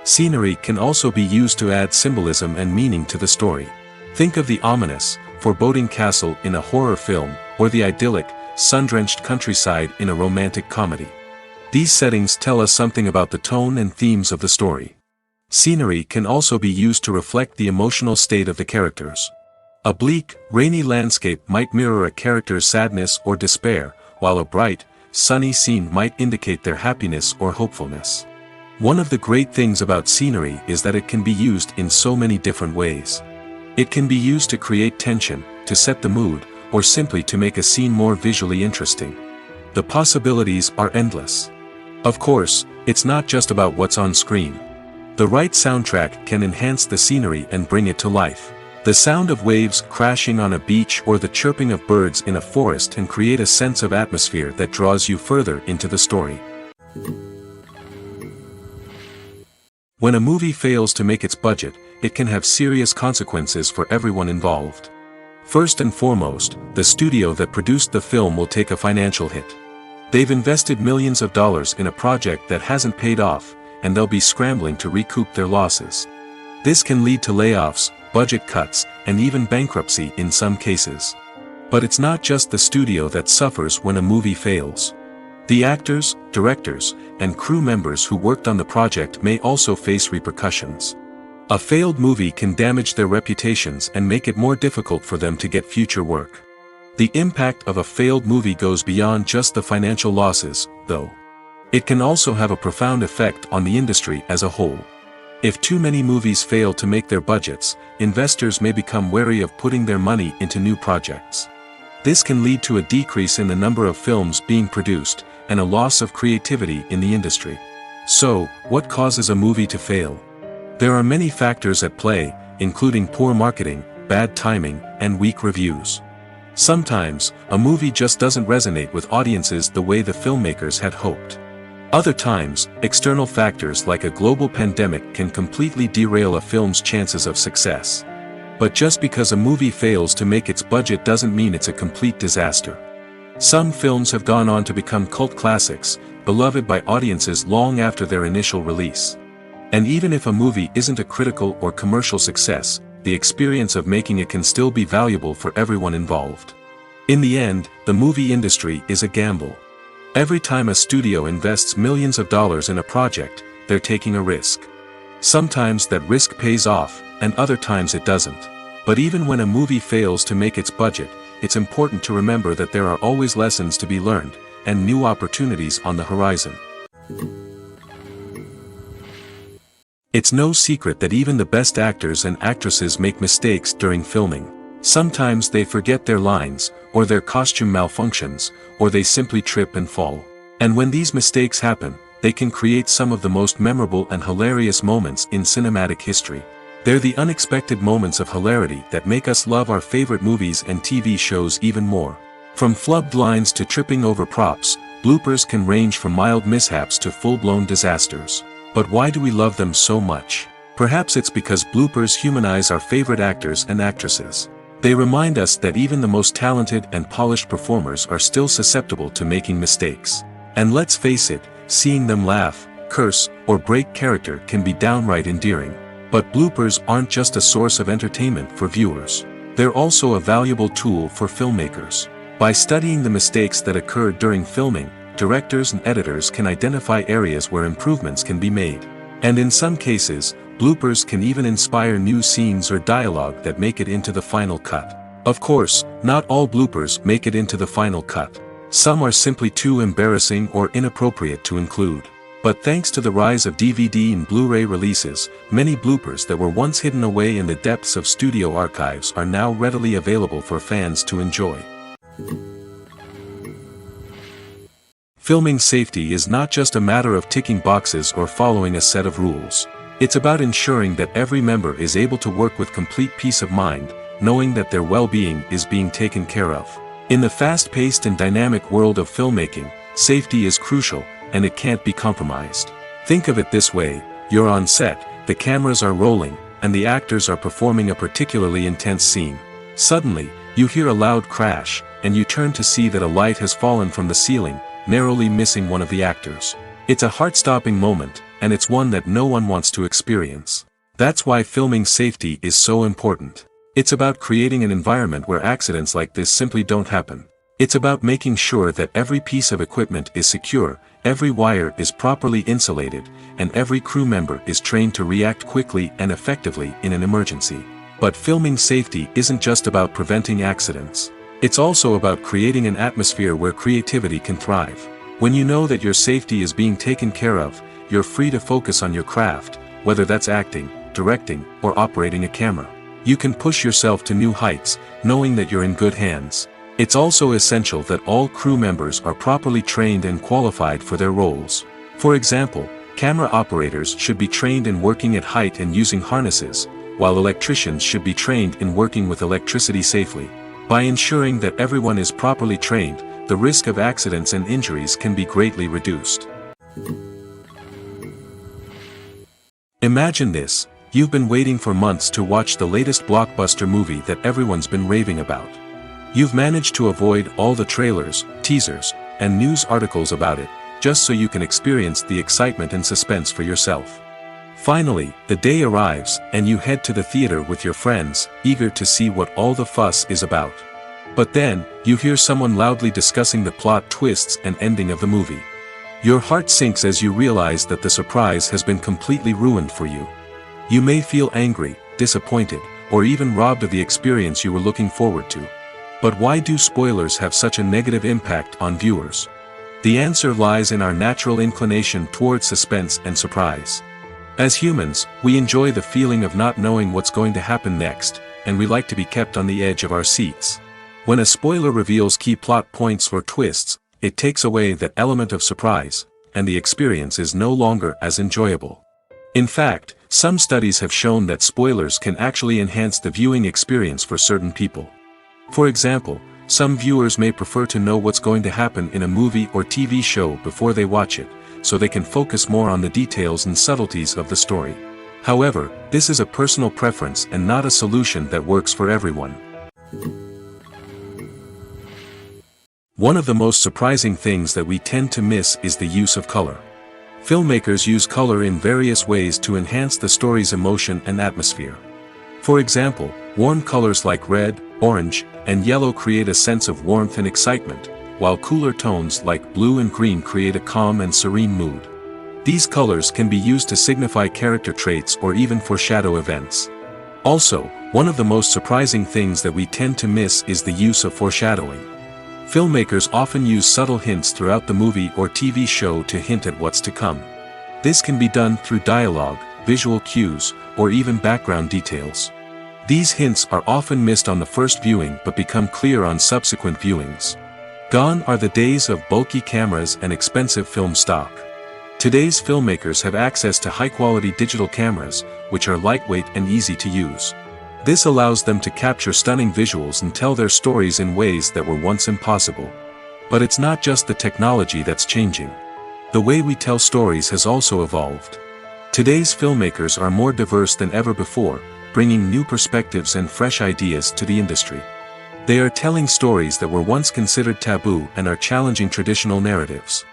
Scenery can also be used to add symbolism and meaning to the story. Think of the ominous, foreboding castle in a horror film, or the idyllic, sun-drenched countryside in a romantic comedy. These settings tell us something about the tone and themes of the story. Scenery can also be used to reflect the emotional state of the characters. A bleak, rainy landscape might mirror a character's sadness or despair, while a bright, sunny scene might indicate their happiness or hopefulness. One of the great things about scenery is that it can be used in so many different ways. It can be used to create tension, to set the mood, or simply to make a scene more visually interesting. The possibilities are endless. Of course, it's not just about what's on screen. The right soundtrack can enhance the scenery and bring it to life. The sound of waves crashing on a beach or the chirping of birds in a forest can create a sense of atmosphere that draws you further into the story. When a movie fails to make its budget, it can have serious consequences for everyone involved. First and foremost, the studio that produced the film will take a financial hit. They've invested millions of dollars in a project that hasn't paid off, and they'll be scrambling to recoup their losses. This can lead to layoffs, budget cuts, and even bankruptcy in some cases. But it's not just the studio that suffers when a movie fails. The actors, directors, and crew members who worked on the project may also face repercussions. A failed movie can damage their reputations and make it more difficult for them to get future work. The impact of a failed movie goes beyond just the financial losses, though. It can also have a profound effect on the industry as a whole. If too many movies fail to make their budgets, investors may become wary of putting their money into new projects. This can lead to a decrease in the number of films being produced, and a loss of creativity in the industry. So, what causes a movie to fail? There are many factors at play, including poor marketing, bad timing, and weak reviews. Sometimes, a movie just doesn't resonate with audiences the way the filmmakers had hoped. Other times, external factors like a global pandemic can completely derail a film's chances of success. But just because a movie fails to make its budget doesn't mean it's a complete disaster. Some films have gone on to become cult classics, beloved by audiences long after their initial release. And even if a movie isn't a critical or commercial success, the experience of making it can still be valuable for everyone involved. In the end, the movie industry is a gamble. Every time a studio invests millions of dollars in a project, they're taking a risk. Sometimes that risk pays off, and other times it doesn't. But even when a movie fails to make its budget, it's important to remember that there are always lessons to be learned, and new opportunities on the horizon. It's no secret that even the best actors and actresses make mistakes during filming. Sometimes they forget their lines, or their costume malfunctions, or they simply trip and fall. And when these mistakes happen, they can create some of the most memorable and hilarious moments in cinematic history. They're the unexpected moments of hilarity that make us love our favorite movies and TV shows even more. From flubbed lines to tripping over props, bloopers can range from mild mishaps to full-blown disasters. But why do we love them so much? Perhaps it's because bloopers humanize our favorite actors and actresses. They remind us that even the most talented and polished performers are still susceptible to making mistakes. And let's face it, seeing them laugh, curse, or break character can be downright endearing. But bloopers aren't just a source of entertainment for viewers. They're also a valuable tool for filmmakers. By studying the mistakes that occurred during filming, directors and editors can identify areas where improvements can be made. And in some cases, bloopers can even inspire new scenes or dialogue that make it into the final cut. Of course, not all bloopers make it into the final cut. Some are simply too embarrassing or inappropriate to include. But thanks to the rise of DVD and Blu-ray releases, many bloopers that were once hidden away in the depths of studio archives are now readily available for fans to enjoy. Filming safety is not just a matter of ticking boxes or following a set of rules. It's about ensuring that every member is able to work with complete peace of mind, knowing that their well-being is being taken care of. In the fast-paced and dynamic world of filmmaking, safety is crucial, and it can't be compromised. Think of it this way: you're on set, the cameras are rolling, and the actors are performing a particularly intense scene. Suddenly, you hear a loud crash, and you turn to see that a light has fallen from the ceiling, narrowly missing one of the actors. It's a heart-stopping moment, and it's one that no one wants to experience. That's why filming safety is so important. It's about creating an environment where accidents like this simply don't happen. It's about making sure that every piece of equipment is secure, every wire is properly insulated, and every crew member is trained to react quickly and effectively in an emergency. But filming safety isn't just about preventing accidents. It's also about creating an atmosphere where creativity can thrive. When you know that your safety is being taken care of, you're free to focus on your craft, whether that's acting, directing, or operating a camera. You can push yourself to new heights, knowing that you're in good hands. It's also essential that all crew members are properly trained and qualified for their roles. For example, camera operators should be trained in working at height and using harnesses, while electricians should be trained in working with electricity safely. By ensuring that everyone is properly trained, the risk of accidents and injuries can be greatly reduced. Imagine this: you've been waiting for months to watch the latest blockbuster movie that everyone's been raving about. You've managed to avoid all the trailers, teasers, and news articles about it, just so you can experience the excitement and suspense for yourself. Finally, the day arrives, and you head to the theater with your friends, eager to see what all the fuss is about. But then, you hear someone loudly discussing the plot twists and ending of the movie. Your heart sinks as you realize that the surprise has been completely ruined for you. You may feel angry, disappointed, or even robbed of the experience you were looking forward to. But why do spoilers have such a negative impact on viewers? The answer lies in our natural inclination towards suspense and surprise. As humans, we enjoy the feeling of not knowing what's going to happen next, and we like to be kept on the edge of our seats. When a spoiler reveals key plot points or twists, it takes away that element of surprise, and the experience is no longer as enjoyable. In fact, some studies have shown that spoilers can actually enhance the viewing experience for certain people. For example, some viewers may prefer to know what's going to happen in a movie or TV show before they watch it, so they can focus more on the details and subtleties of the story. However, this is a personal preference and not a solution that works for everyone. One of the most surprising things that we tend to miss is the use of color. Filmmakers use color in various ways to enhance the story's emotion and atmosphere. For example, warm colors like red, orange, and yellow create a sense of warmth and excitement, while cooler tones like blue and green create a calm and serene mood. These colors can be used to signify character traits or even foreshadow events. Also, one of the most surprising things that we tend to miss is the use of foreshadowing. Filmmakers often use subtle hints throughout the movie or TV show to hint at what's to come. This can be done through dialogue, visual cues, or even background details. These hints are often missed on the first viewing but become clear on subsequent viewings. Gone are the days of bulky cameras and expensive film stock. Today's filmmakers have access to high-quality digital cameras, which are lightweight and easy to use. This allows them to capture stunning visuals and tell their stories in ways that were once impossible. But it's not just the technology that's changing. The way we tell stories has also evolved. Today's filmmakers are more diverse than ever before, bringing new perspectives and fresh ideas to the industry. They are telling stories that were once considered taboo and are challenging traditional narratives.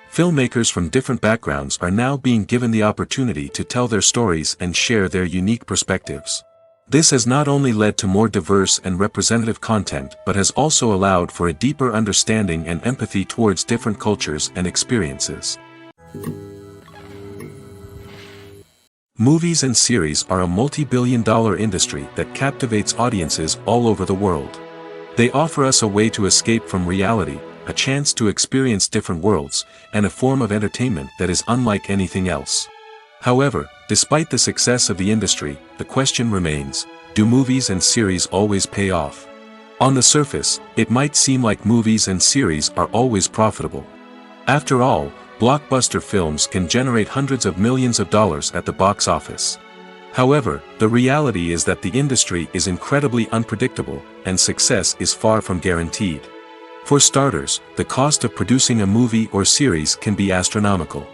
Filmmakers from different backgrounds are now being given the opportunity to tell their stories and share their unique perspectives. This has not only led to more diverse and representative content but has also allowed for a deeper understanding and empathy towards different cultures and experiences. Movies and series are a multi-billion-dollar industry that captivates audiences all over the world. They offer us a way to escape from reality, a chance to experience different worlds, and a form of entertainment that is unlike anything else. However, despite the success of the industry, the question remains: do movies and series always pay off? On the surface, it might seem like movies and series are always profitable. After all, blockbuster films can generate hundreds of millions of dollars at the box office. However, the reality is that the industry is incredibly unpredictable, and success is far from guaranteed. For starters, the cost of producing a movie or series can be astronomical.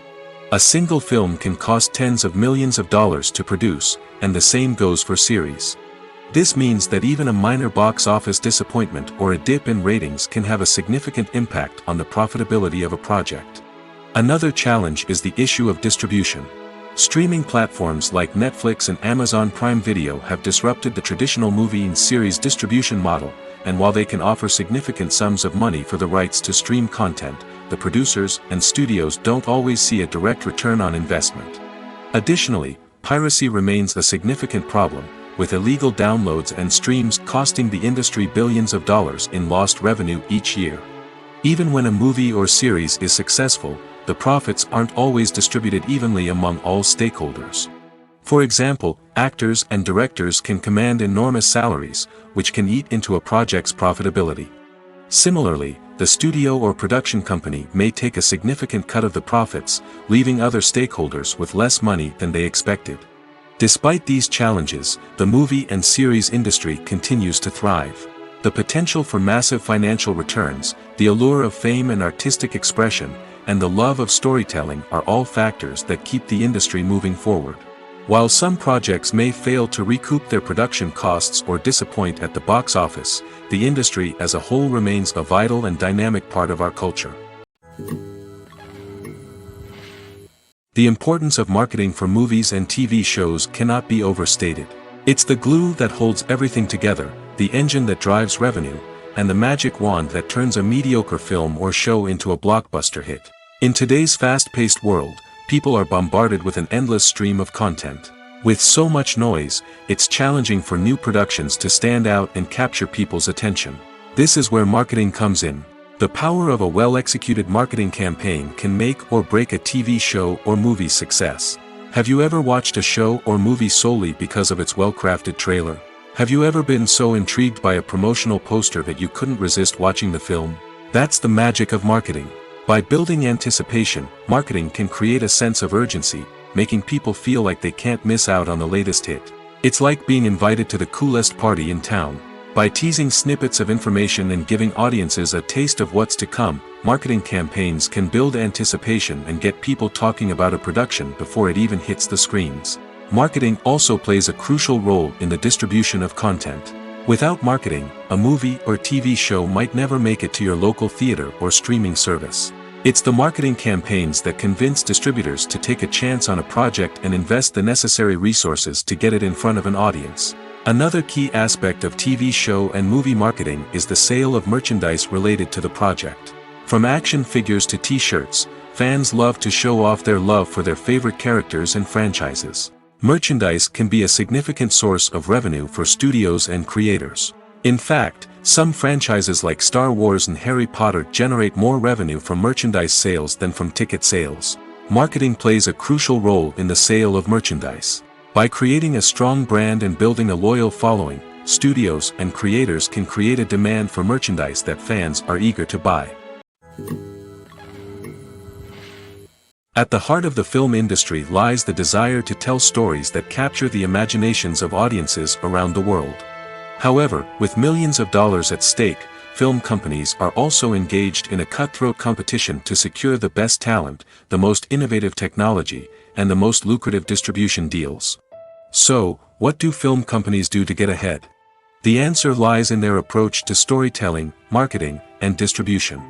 A single film can cost tens of millions of dollars to produce, and the same goes for series. This means that even a minor box office disappointment or a dip in ratings can have a significant impact on the profitability of a project. Another challenge is the issue of distribution. Streaming platforms like Netflix and Amazon Prime Video have disrupted the traditional movie and series distribution model, and while they can offer significant sums of money for the rights to stream content, the producers and studios don't always see a direct return on investment. Additionally, piracy remains a significant problem, with illegal downloads and streams costing the industry billions of dollars in lost revenue each year. Even when a movie or series is successful, the profits aren't always distributed evenly among all stakeholders. For example, actors and directors can command enormous salaries, which can eat into a project's profitability. Similarly, the studio or production company may take a significant cut of the profits, leaving other stakeholders with less money than they expected. Despite these challenges, the movie and series industry continues to thrive. The potential for massive financial returns, the allure of fame and artistic expression, and the love of storytelling are all factors that keep the industry moving forward. While some projects may fail to recoup their production costs or disappoint at the box office, the industry as a whole remains a vital and dynamic part of our culture. The importance of marketing for movies and TV shows cannot be overstated. It's the glue that holds everything together, the engine that drives revenue, and the magic wand that turns a mediocre film or show into a blockbuster hit. In today's fast-paced world, people are bombarded with an endless stream of content. With so much noise, it's challenging for new productions to stand out and capture people's attention. This is where marketing comes in. The power of a well-executed marketing campaign can make or break a TV show or movie's success. Have you ever watched a show or movie solely because of its well-crafted trailer? Have you ever been so intrigued by a promotional poster that you couldn't resist watching the film? That's the magic of marketing. By building anticipation, marketing can create a sense of urgency, making people feel like they can't miss out on the latest hit. It's like being invited to the coolest party in town. By teasing snippets of information and giving audiences a taste of what's to come, marketing campaigns can build anticipation and get people talking about a production before it even hits the screens. Marketing also plays a crucial role in the distribution of content. Without marketing, a movie or TV show might never make it to your local theater or streaming service. It's the marketing campaigns that convince distributors to take a chance on a project and invest the necessary resources to get it in front of an audience. Another key aspect of TV show and movie marketing is the sale of merchandise related to the project. From action figures to t-shirts, fans love to show off their love for their favorite characters and franchises. Merchandise can be a significant source of revenue for studios and creators. In fact, some franchises like Star Wars and Harry Potter generate more revenue from merchandise sales than from ticket sales. Marketing plays a crucial role in the sale of merchandise. By creating a strong brand and building a loyal following, studios and creators can create a demand for merchandise that fans are eager to buy. At the heart of the film industry lies the desire to tell stories that capture the imaginations of audiences around the world. However, with millions of dollars at stake, film companies are also engaged in a cutthroat competition to secure the best talent, the most innovative technology, and the most lucrative distribution deals. So, what do film companies do to get ahead? The answer lies in their approach to storytelling, marketing, and distribution.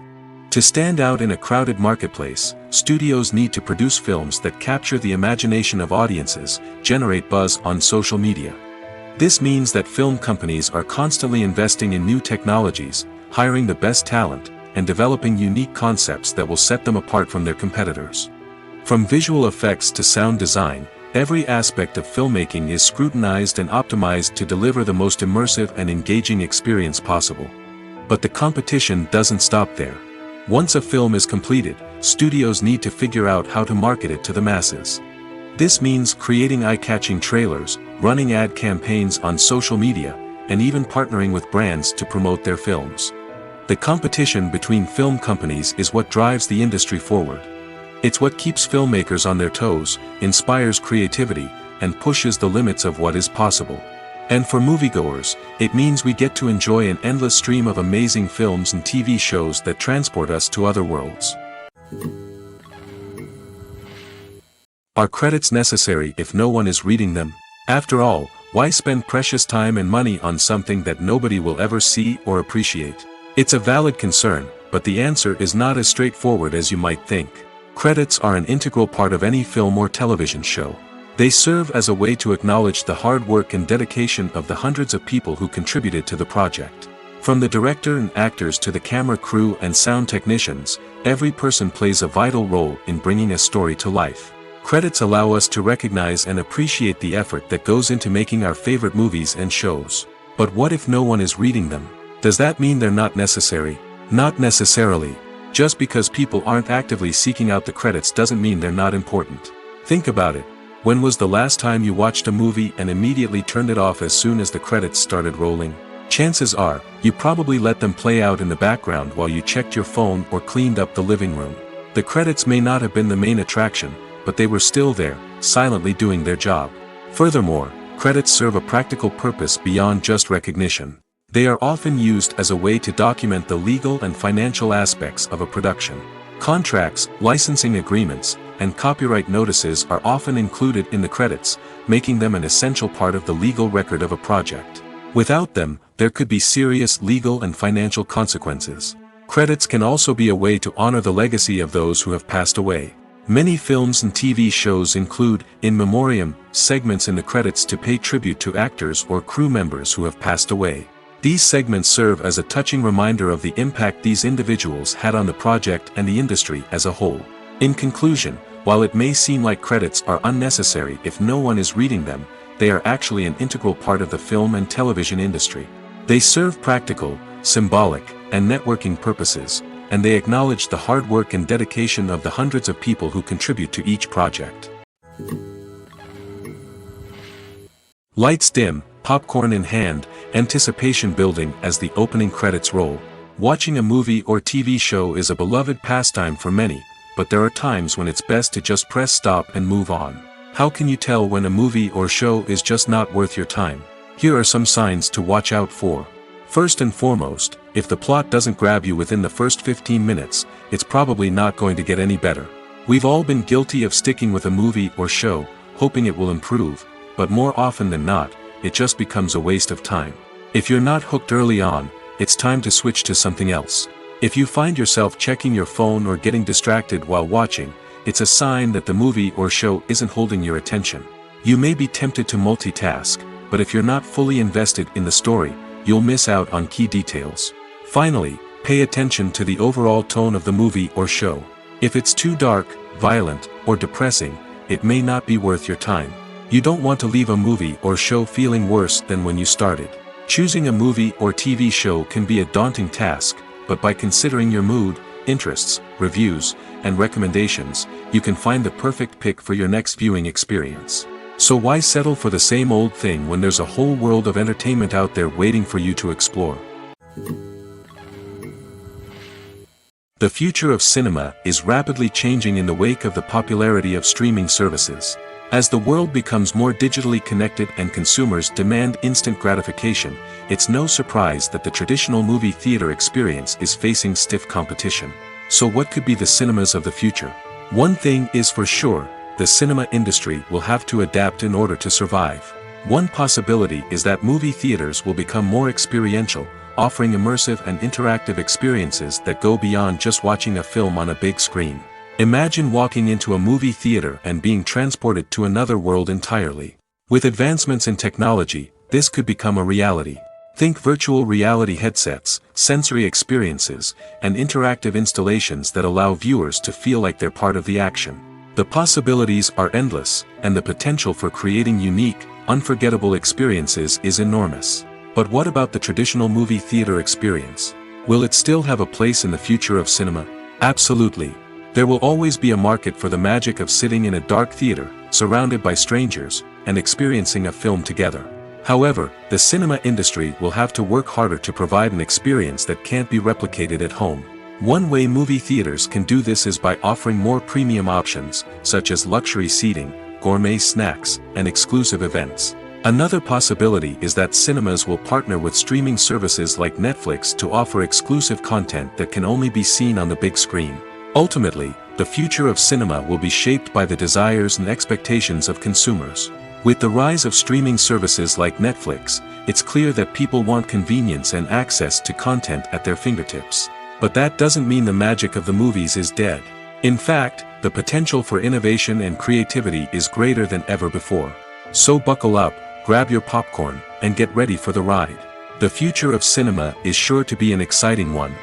To stand out in a crowded marketplace, studios need to produce films that capture the imagination of audiences, generate buzz on social media. This means that film companies are constantly investing in new technologies, hiring the best talent, and developing unique concepts that will set them apart from their competitors. From visual effects to sound design, every aspect of filmmaking is scrutinized and optimized to deliver the most immersive and engaging experience possible. But the competition doesn't stop there. Once a film is completed, studios need to figure out how to market it to the masses. This means creating eye-catching trailers, running ad campaigns on social media, and even partnering with brands to promote their films. The competition between film companies is what drives the industry forward. It's what keeps filmmakers on their toes, inspires creativity, and pushes the limits of what is possible. And for moviegoers, it means we get to enjoy an endless stream of amazing films and TV shows that transport us to other worlds. Are credits necessary if no one is reading them? After all, why spend precious time and money on something that nobody will ever see or appreciate? It's a valid concern, but the answer is not as straightforward as you might think. Credits are an integral part of any film or television show. They serve as a way to acknowledge the hard work and dedication of the hundreds of people who contributed to the project. From the director and actors to the camera crew and sound technicians, every person plays a vital role in bringing a story to life. Credits allow us to recognize and appreciate the effort that goes into making our favorite movies and shows. But what if no one is reading them? Does that mean they're not necessary? Not necessarily. Just because people aren't actively seeking out the credits doesn't mean they're not important. Think about it. When was the last time you watched a movie and immediately turned it off as soon as the credits started rolling? Chances are, you probably let them play out in the background while you checked your phone or cleaned up the living room. The credits may not have been the main attraction, but they were still there, silently doing their job. Furthermore, credits serve a practical purpose beyond just recognition. They are often used as a way to document the legal and financial aspects of a production. Contracts, licensing agreements, and copyright notices are often included in the credits, making them an essential part of the legal record of a project. Without them, there could be serious legal and financial consequences. Credits can also be a way to honor the legacy of those who have passed away. Many films and TV shows include, in memoriam, segments in the credits to pay tribute to actors or crew members who have passed away. These segments serve as a touching reminder of the impact these individuals had on the project and the industry as a whole. In conclusion, while it may seem like credits are unnecessary if no one is reading them, they are actually an integral part of the film and television industry. They serve practical, symbolic, and networking purposes, and they acknowledge the hard work and dedication of the hundreds of people who contribute to each project. Lights dim, popcorn in hand, anticipation building as the opening credits roll. Watching a movie or TV show is a beloved pastime for many, but there are times when it's best to just press stop and move on. How can you tell when a movie or show is just not worth your time? Here are some signs to watch out for. First and foremost, if the plot doesn't grab you within the first 15 minutes, it's probably not going to get any better. We've all been guilty of sticking with a movie or show, hoping it will improve, but more often than not, it just becomes a waste of time. If you're not hooked early on, it's time to switch to something else. If you find yourself checking your phone or getting distracted while watching, it's a sign that the movie or show isn't holding your attention. You may be tempted to multitask, but if you're not fully invested in the story, you'll miss out on key details. Finally, pay attention to the overall tone of the movie or show. If it's too dark, violent, or depressing, it may not be worth your time. You don't want to leave a movie or show feeling worse than when you started. Choosing a movie or TV show can be a daunting task, but by considering your mood, interests, reviews, and recommendations, you can find the perfect pick for your next viewing experience. So why settle for the same old thing when there's a whole world of entertainment out there waiting for you to explore? The future of cinema is rapidly changing in the wake of the popularity of streaming services. As the world becomes more digitally connected and consumers demand instant gratification, it's no surprise that the traditional movie theater experience is facing stiff competition. So what could be the cinemas of the future? One thing is for sure, the cinema industry will have to adapt in order to survive. One possibility is that movie theaters will become more experiential, offering immersive and interactive experiences that go beyond just watching a film on a big screen. Imagine walking into a movie theater and being transported to another world entirely. With advancements in technology, this could become a reality. Think virtual reality headsets, sensory experiences, and interactive installations that allow viewers to feel like they're part of the action. The possibilities are endless, and the potential for creating unique, unforgettable experiences is enormous. But what about the traditional movie theater experience? Will it still have a place in the future of cinema? Absolutely. There will always be a market for the magic of sitting in a dark theater, surrounded by strangers, and experiencing a film together. However, the cinema industry will have to work harder to provide an experience that can't be replicated at home. One way movie theaters can do this is by offering more premium options, such as luxury seating, gourmet snacks, and exclusive events. Another possibility is that cinemas will partner with streaming services like Netflix to offer exclusive content that can only be seen on the big screen. Ultimately, the future of cinema will be shaped by the desires and expectations of consumers. With the rise of streaming services like Netflix, it's clear that people want convenience and access to content at their fingertips. But that doesn't mean the magic of the movies is dead. In fact, the potential for innovation and creativity is greater than ever before. So buckle up, grab your popcorn, and get ready for the ride. The future of cinema is sure to be an exciting one.